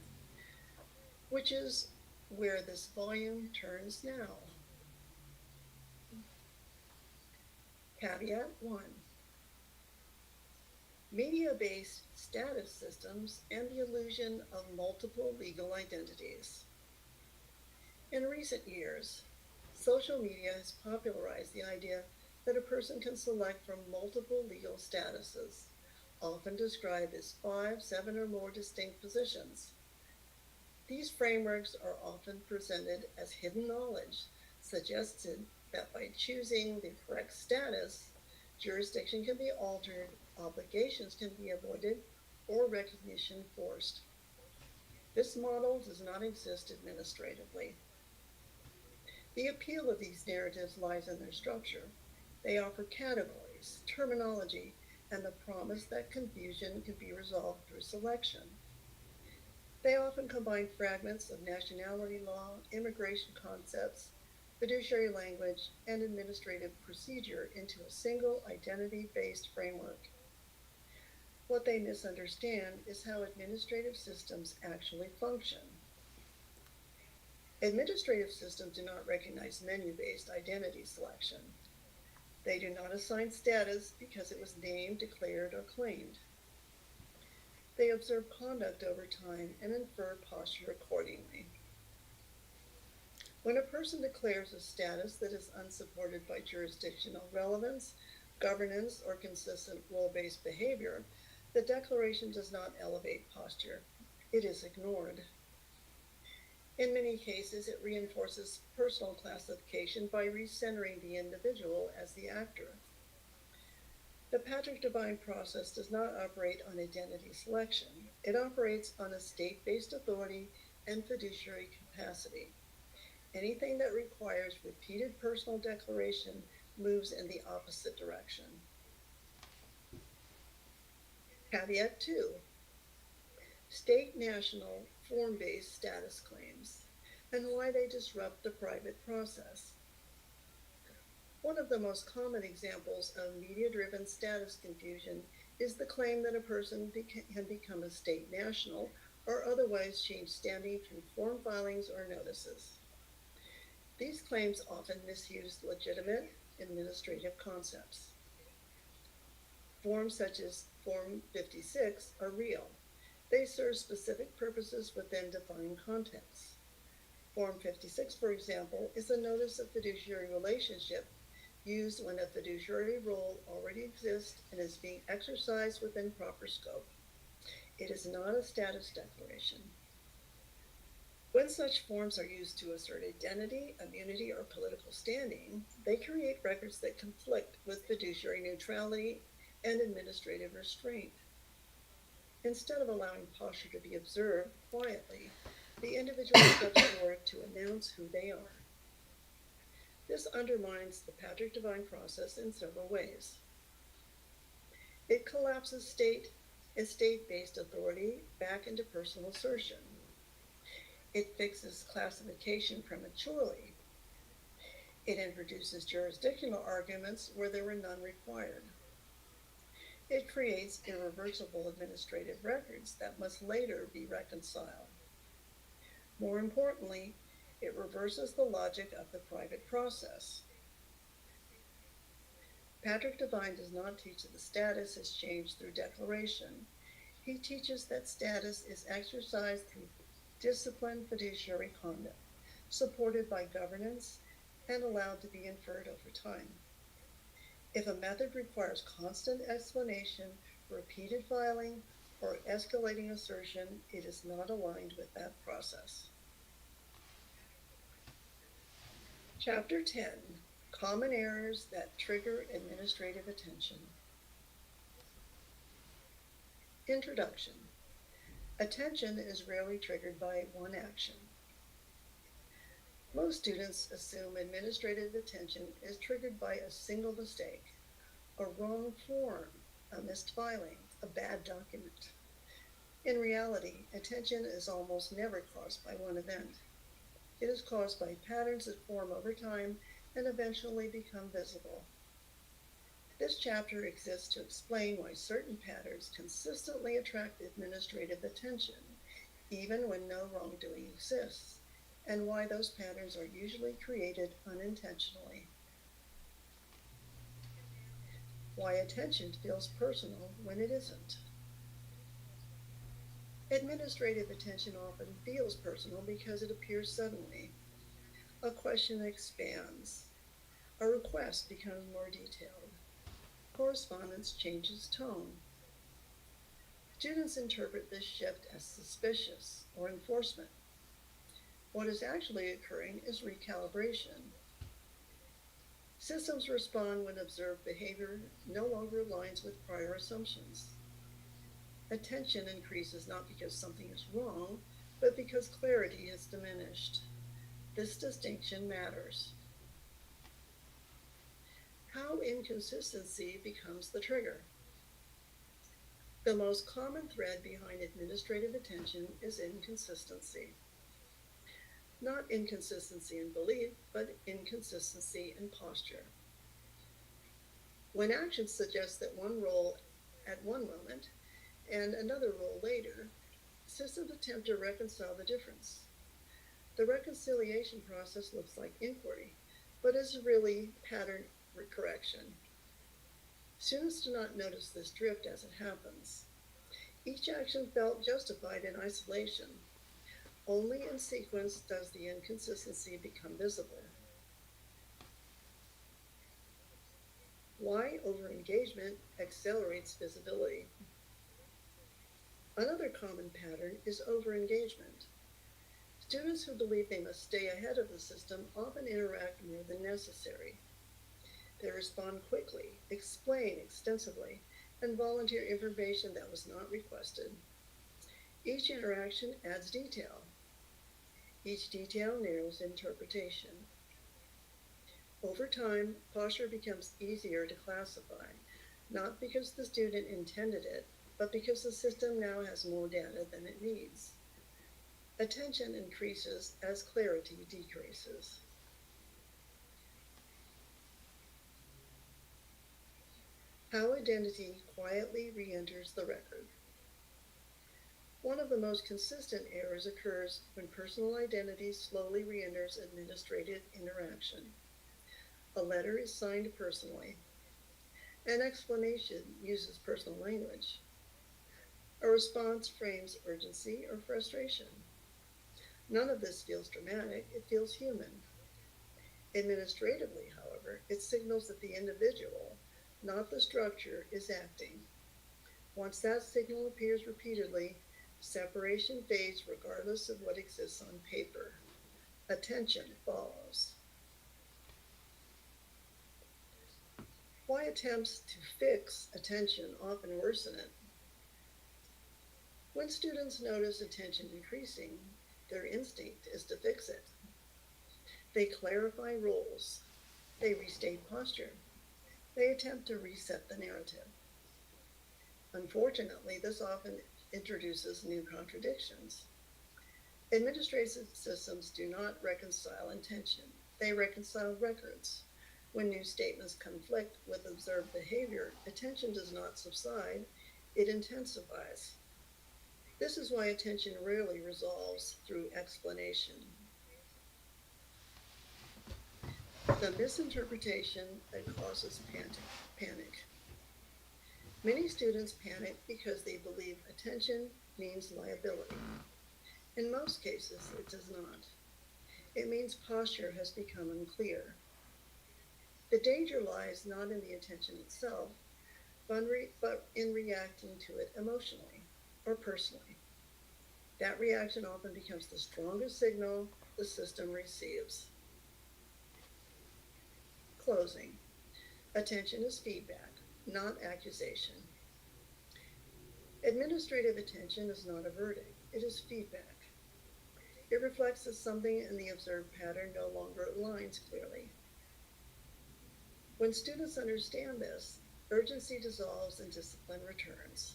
which is where this volume turns now. Caveat 1. Media-based status systems and the illusion of multiple legal identities. In recent years, social media has popularized the idea that a person can select from multiple legal statuses, often described as 5, 7, or more distinct positions. These frameworks are often presented as hidden knowledge, suggested that by choosing the correct status, jurisdiction can be altered, obligations can be avoided, or recognition forced. This model does not exist administratively. The appeal of these narratives lies in their structure. They offer categories, terminology, and the promise that confusion can be resolved through selection. They often combine fragments of nationality law, immigration concepts, fiduciary language, and administrative procedure into a single identity-based framework. What they misunderstand is how administrative systems actually function. Administrative systems do not recognize menu-based identity selection. They do not assign status because it was named, declared, or claimed. They observe conduct over time and infer posture accordingly. When a person declares a status that is unsupported by jurisdictional relevance, governance, or consistent role-based behavior, the declaration does not elevate posture. It is ignored. In many cases, it reinforces personal classification by recentering the individual as the actor. The Patrick Devine process does not operate on identity selection. It operates on a state-based authority and fiduciary capacity. Anything that requires repeated personal declaration moves in the opposite direction. Caveat 2. State-national form-based status claims and why they disrupt the private process. One of the most common examples of media-driven status confusion is the claim that a person can become a state national or otherwise change standing through form filings or notices. These claims often misuse legitimate administrative concepts. Forms such as Form 56 are real. They serve specific purposes within defined contexts. Form 56, for example, is a notice of fiduciary relationship used when a fiduciary role already exists and is being exercised within proper scope. It is not a status declaration. When such forms are used to assert identity, immunity, or political standing, they create records that conflict with fiduciary neutrality and administrative restraint. Instead of allowing posture to be observed quietly, the individual steps forward to announce who they are. This undermines the Patrick Devine process in several ways. It collapses state-based authority back into personal assertion. It fixes classification prematurely. It introduces jurisdictional arguments where there were none required. It creates irreversible administrative records that must later be reconciled. More importantly, it reverses the logic of the private process. Patrick Devine does not teach that the status is changed through declaration. He teaches that status is exercised through disciplined fiduciary conduct, supported by governance and allowed to be inferred over time. If a method requires constant explanation, repeated filing, or escalating assertion, it is not aligned with that process. Chapter 10: Common Errors That Trigger Administrative Attention. Introduction. Attention is rarely triggered by one action. Most students assume administrative attention is triggered by a single mistake, a wrong form, a missed filing, a bad document. In reality, attention is almost never caused by one event. It is caused by patterns that form over time and eventually become visible. This chapter exists to explain why certain patterns consistently attract administrative attention, even when no wrongdoing exists, and why those patterns are usually created unintentionally. Why attention feels personal when it isn't. Administrative attention often feels personal because it appears suddenly. A question expands. A request becomes more detailed. Correspondence changes tone. Students interpret this shift as suspicious or enforcement. What is actually occurring is recalibration. Systems respond when observed behavior no longer aligns with prior assumptions. Attention increases not because something is wrong, but because clarity is diminished. This distinction matters. How inconsistency becomes the trigger. The most common thread behind administrative attention is inconsistency. Not inconsistency in belief, but inconsistency in posture. When actions suggest that one role at one moment and another role later, systems attempt to reconcile the difference. The reconciliation process looks like inquiry, but is really pattern correction. Students do not notice this drift as it happens. Each action felt justified in isolation. Only in sequence does the inconsistency become visible. Why overengagement accelerates visibility. Another common pattern is overengagement. Students who believe they must stay ahead of the system often interact more than necessary. They respond quickly, explain extensively, and volunteer information that was not requested. Each interaction adds detail. Each detail narrows interpretation. Over time, posture becomes easier to classify, not because the student intended it, but because the system now has more data than it needs. Attention increases as clarity decreases. How identity quietly re-enters the record. One of the most consistent errors occurs when personal identity slowly re-enters administrative interaction. A letter is signed personally. An explanation uses personal language. A response frames urgency or frustration. None of this feels dramatic, it feels human. Administratively, however, it signals that the individual, not the structure, is acting. Once that signal appears repeatedly, separation fades regardless of what exists on paper. Attention follows. Why attempts to fix attention often worsen it. When students notice attention increasing, their instinct is to fix it. They clarify roles. They restate posture. They attempt to reset the narrative. Unfortunately, this often introduces new contradictions. Administrative systems do not reconcile intention, they reconcile records. When new statements conflict with observed behavior, attention does not subside, it intensifies. This is why attention rarely resolves through explanation. The misinterpretation that causes panic. Many students panic because they believe attention means liability. In most cases, it does not. It means posture has become unclear. The danger lies not in the attention itself, but in reacting to it emotionally or personally. That reaction often becomes the strongest signal the system receives. Closing. Attention is feedback, not accusation. Administrative attention is not a verdict, it is feedback. It reflects that something in the observed pattern no longer aligns clearly. When students understand this, urgency dissolves and discipline returns.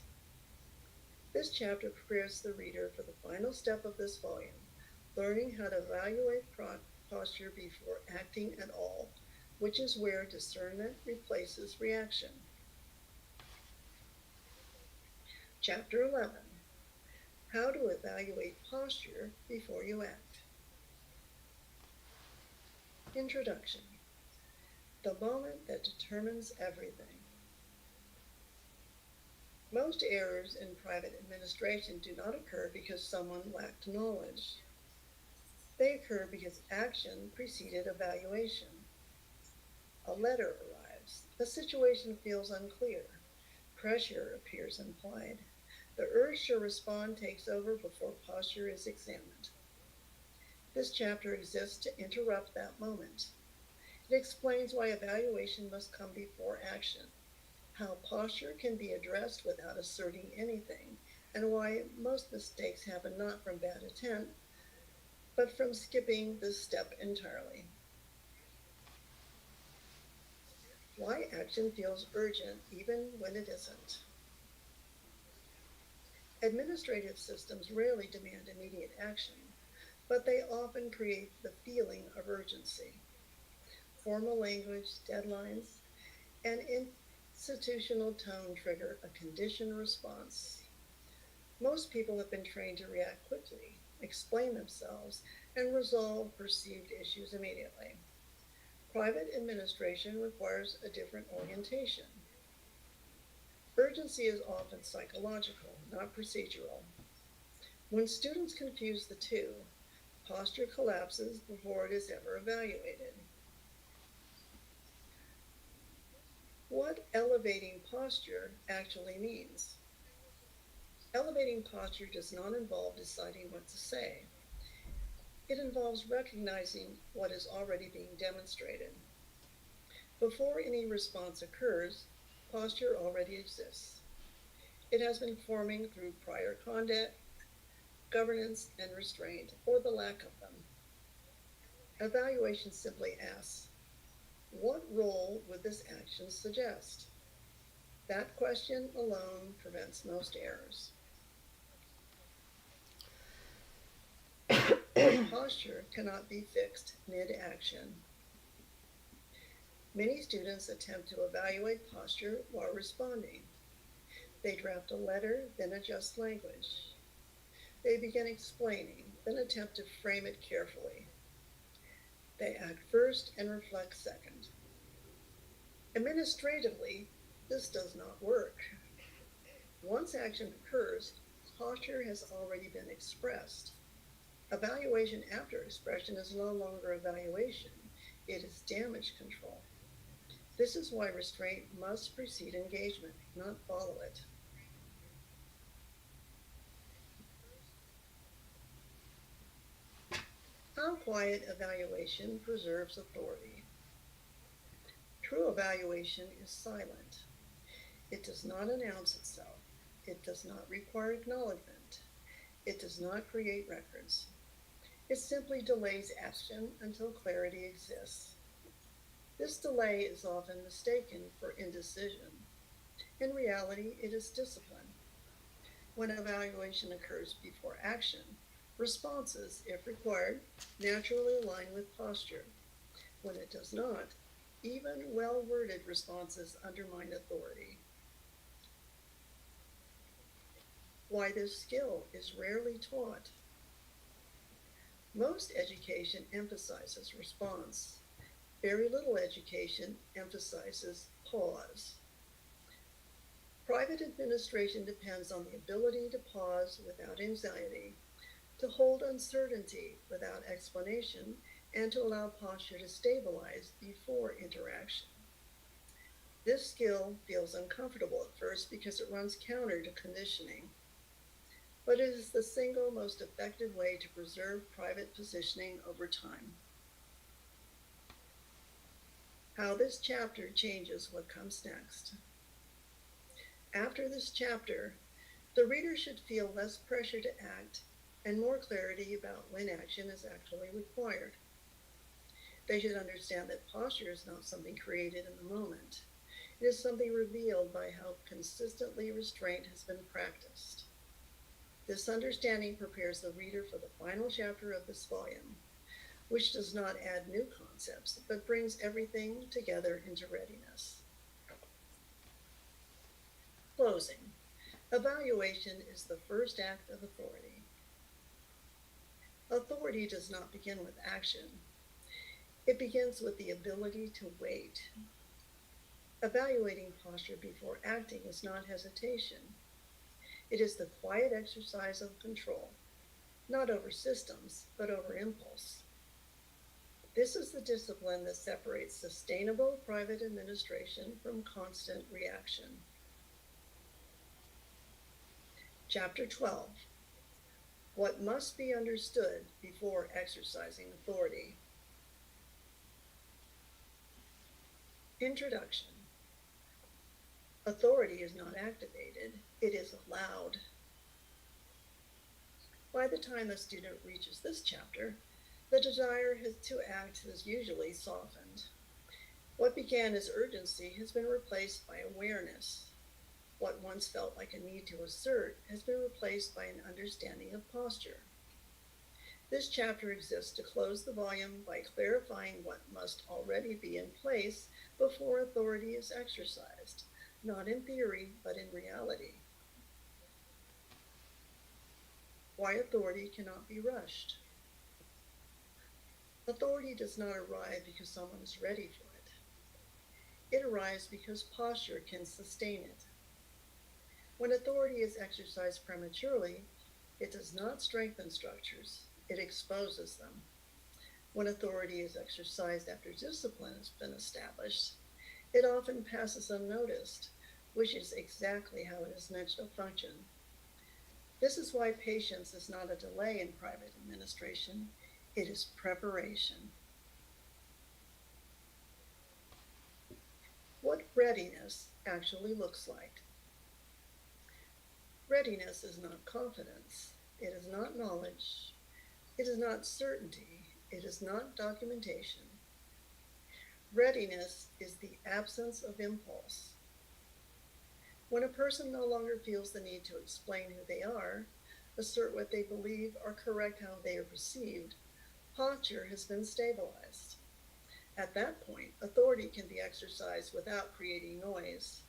This chapter prepares the reader for the final step of this volume, learning how to evaluate posture before acting at all, which is where discernment replaces reaction. Chapter 11. How to evaluate posture before you act. Introduction. The moment that determines everything. Most errors in private administration do not occur because someone lacked knowledge. They occur because action preceded evaluation. A letter arrives. A situation feels unclear. Pressure appears implied. The urge to respond takes over before posture is examined. This chapter exists to interrupt that moment. It explains why evaluation must come before action, how posture can be addressed without asserting anything, and why most mistakes happen not from bad intent, but from skipping this step entirely. Why action feels urgent even when it isn't. Administrative systems rarely demand immediate action, but they often create the feeling of urgency. Formal language, deadlines, and institutional tone trigger a conditioned response. Most people have been trained to react quickly, explain themselves, and resolve perceived issues immediately. Private administration requires a different orientation. Urgency is often psychological, not procedural. When students confuse the two, posture collapses before it is ever evaluated. What elevating posture actually means. Elevating posture does not involve deciding what to say. It involves recognizing what is already being demonstrated. Before any response occurs, posture already exists. It has been forming through prior conduct, governance, and restraint, or the lack of them. Evaluation simply asks, what role would this action suggest? That question alone prevents most errors. Posture cannot be fixed mid-action. Many students attempt to evaluate posture while responding. They draft a letter, then adjust language. They begin explaining, then attempt to frame it carefully. They act first and reflect second. Administratively, this does not work. Once action occurs, posture has already been expressed. Evaluation after expression is no longer evaluation, it is damage control. This is why restraint must precede engagement, not follow it. How quiet evaluation preserves authority. True evaluation is silent. It does not announce itself. It does not require acknowledgement. It does not create records. It simply delays action until clarity exists. This delay is often mistaken for indecision. In reality, it is discipline. When evaluation occurs before action, Responses, if required, naturally align with posture. When it does not, even well-worded responses undermine authority. Why this skill is rarely taught. Most education emphasizes response. Very little education emphasizes pause. Private administration depends on the ability to pause without anxiety, to hold uncertainty without explanation, and to allow posture to stabilize before interaction. This skill feels uncomfortable at first because it runs counter to conditioning, but it is the single most effective way to preserve private positioning over time. How this chapter changes what comes next. After this chapter, the reader should feel less pressure to act and more clarity about when action is actually required. They should understand that posture is not something created in the moment. It is something revealed by how consistently restraint has been practiced. This understanding prepares the reader for the final chapter of this volume, which does not add new concepts, but brings everything together into readiness. Closing. Evaluation is the first act of authority. Authority does not begin with action. It begins with the ability to wait. Evaluating posture before acting is not hesitation. It is the quiet exercise of control, not over systems, but over impulse. This is the discipline that separates sustainable private administration from constant reaction. Chapter 12. What must be understood before exercising authority. Introduction. Authority is not activated, it is allowed. By the time a student reaches this chapter, the desire to act has usually softened. What began as urgency has been replaced by awareness. What once felt like a need to assert has been replaced by an understanding of posture. This chapter exists to close the volume by clarifying what must already be in place before authority is exercised, not in theory, but in reality. Why authority cannot be rushed. Authority does not arrive because someone is ready for it. It arrives because posture can sustain it. When authority is exercised prematurely, it does not strengthen structures, it exposes them. When authority is exercised after discipline has been established, it often passes unnoticed, which is exactly how it is meant to function. This is why patience is not a delay in private administration, it is preparation. What readiness actually looks like. Readiness is not confidence, it is not knowledge, it is not certainty, it is not documentation. Readiness is the absence of impulse. When a person no longer feels the need to explain who they are, assert what they believe, or correct how they are perceived, posture has been stabilized. At that point, authority can be exercised without creating noise.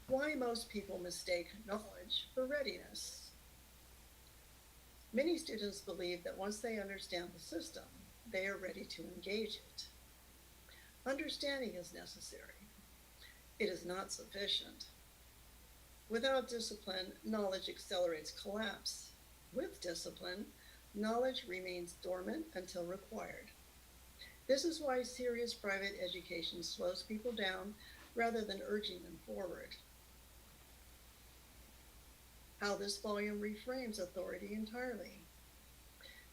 Why most people mistake knowledge for readiness. Many students believe that once they understand the system, they are ready to engage it. Understanding is necessary. It is not sufficient. Without discipline, knowledge accelerates collapse. With discipline, knowledge remains dormant until required. This is why serious private education slows people down rather than urging them forward. How this volume reframes authority entirely.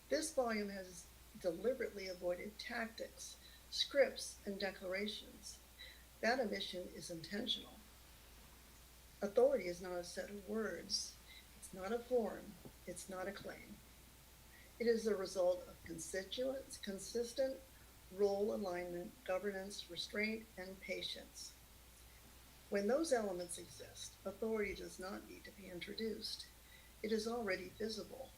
This volume has deliberately avoided tactics, scripts, and declarations. That omission is intentional. Authority is not a set of words. It's not a form. It's not a claim. It is the result of consistent role alignment, governance, restraint, and patience. When those elements exist, authority does not need to be introduced. It is already visible.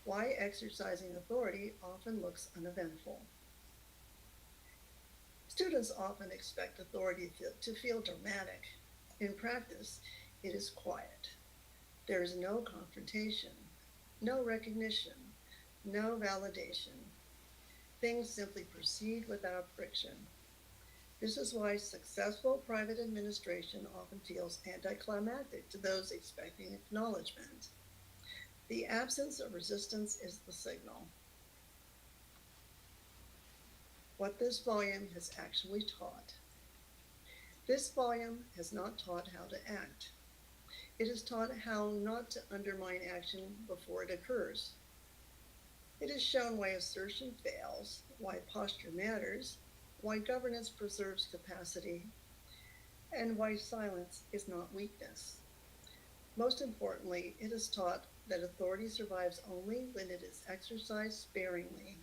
Why exercising authority often looks uneventful. Students often expect authority to feel dramatic. In practice, it is quiet. There is no confrontation, no recognition, no validation. Things simply proceed without friction. This is why successful private administration often feels anticlimactic to those expecting acknowledgement. The absence of resistance is the signal. What this volume has actually taught. This volume has not taught how to act. It has taught how not to undermine action before it occurs. It has shown why assertion fails, why posture matters, why governance preserves capacity, and why silence is not weakness. Most importantly, it has taught that authority survives only when it is exercised sparingly.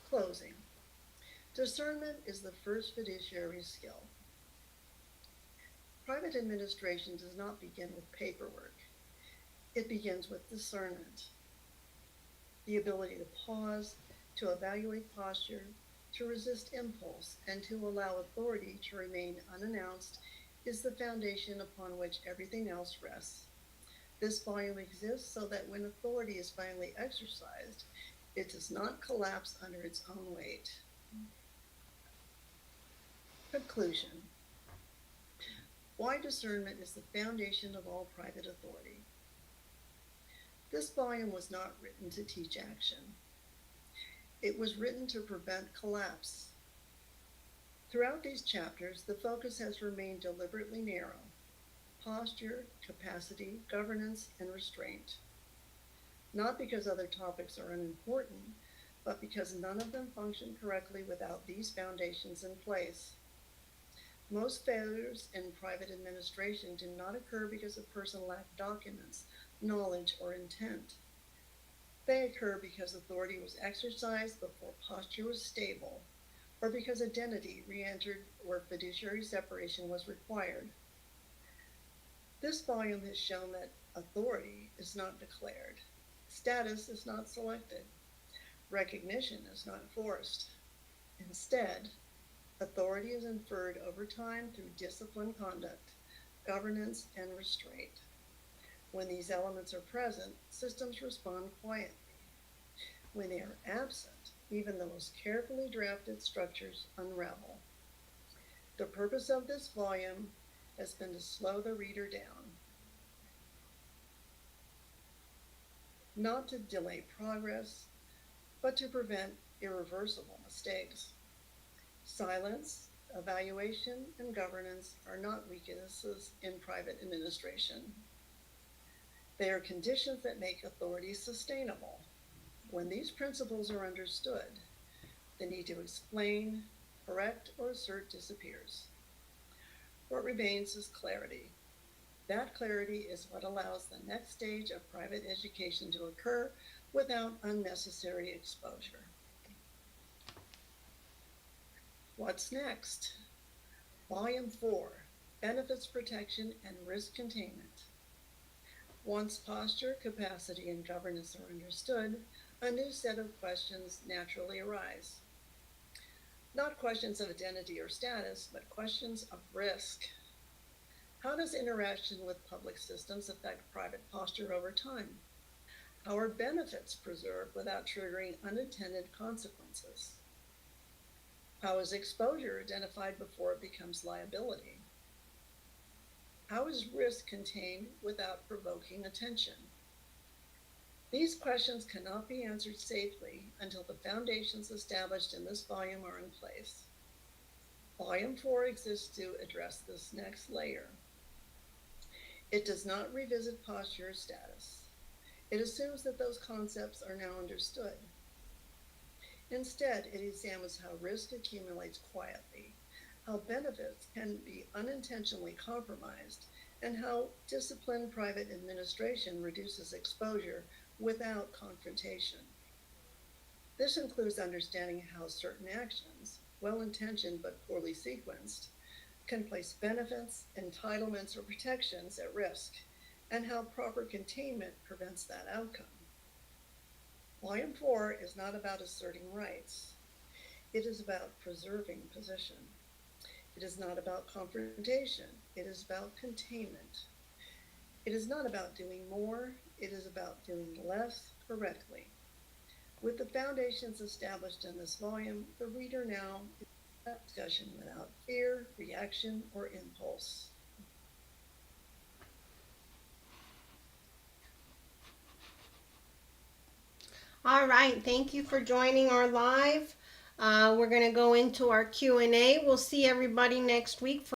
Closing. Discernment is the first fiduciary skill. Private administration does not begin with paperwork. It begins with discernment. The ability to pause, to evaluate posture, to resist impulse, and to allow authority to remain unannounced is the foundation upon which everything else rests. This volume exists so that when authority is finally exercised, it does not collapse under its own weight. Conclusion. Why discernment is the foundation of all private authority. This volume was not written to teach action. It was written to prevent collapse. Throughout these chapters, the focus has remained deliberately narrow: posture, capacity, governance, and restraint. Not because other topics are unimportant, but because none of them function correctly without these foundations in place. Most failures in private administration do not occur because a person lacked documents, knowledge, or intent. They occur because authority was exercised before posture was stable, or because identity re-entered where fiduciary separation was required. This volume has shown that authority is not declared, status is not selected, recognition is not forced. Instead, authority is inferred over time through disciplined conduct, governance, and restraint. When these elements are present, systems respond quietly. When they are absent, even the most carefully drafted structures unravel. The purpose of this volume has been to slow the reader down, not to delay progress, but to prevent irreversible mistakes. Silence, evaluation, and governance are not weaknesses in private administration. They are conditions that make authority sustainable. When these principles are understood, the need to explain, correct, or assert disappears. What remains is clarity. That clarity is what allows the next stage of private education to occur without unnecessary exposure. What's next? Volume 4, Benefits Protection and Risk Containment. Once posture, capacity, and governance are understood, a new set of questions naturally arise. Not questions of identity or status, but questions of risk. How does interaction with public systems affect private posture over time? How are benefits preserved without triggering unintended consequences? How is exposure identified before it becomes liability? How is risk contained without provoking attention? These questions cannot be answered safely until the foundations established in this volume are in place. Volume 4 exists to address this next layer. It does not revisit posture or status. It assumes that those concepts are now understood. Instead, it examines how risk accumulates quietly, how benefits can be unintentionally compromised, and how disciplined private administration reduces exposure without confrontation. This includes understanding how certain actions, well-intentioned but poorly sequenced, can place benefits, entitlements, or protections at risk, and how proper containment prevents that outcome. Volume 4 is not about asserting rights. It is about preserving position. It is not about confrontation. It is about containment. It is not about doing more. It is about doing less correctly. With the foundations established in this volume, the reader now is in discussion without fear, reaction, or impulse. All right, thank you for joining our live. We're going to go into our Q&A. We'll see everybody next week.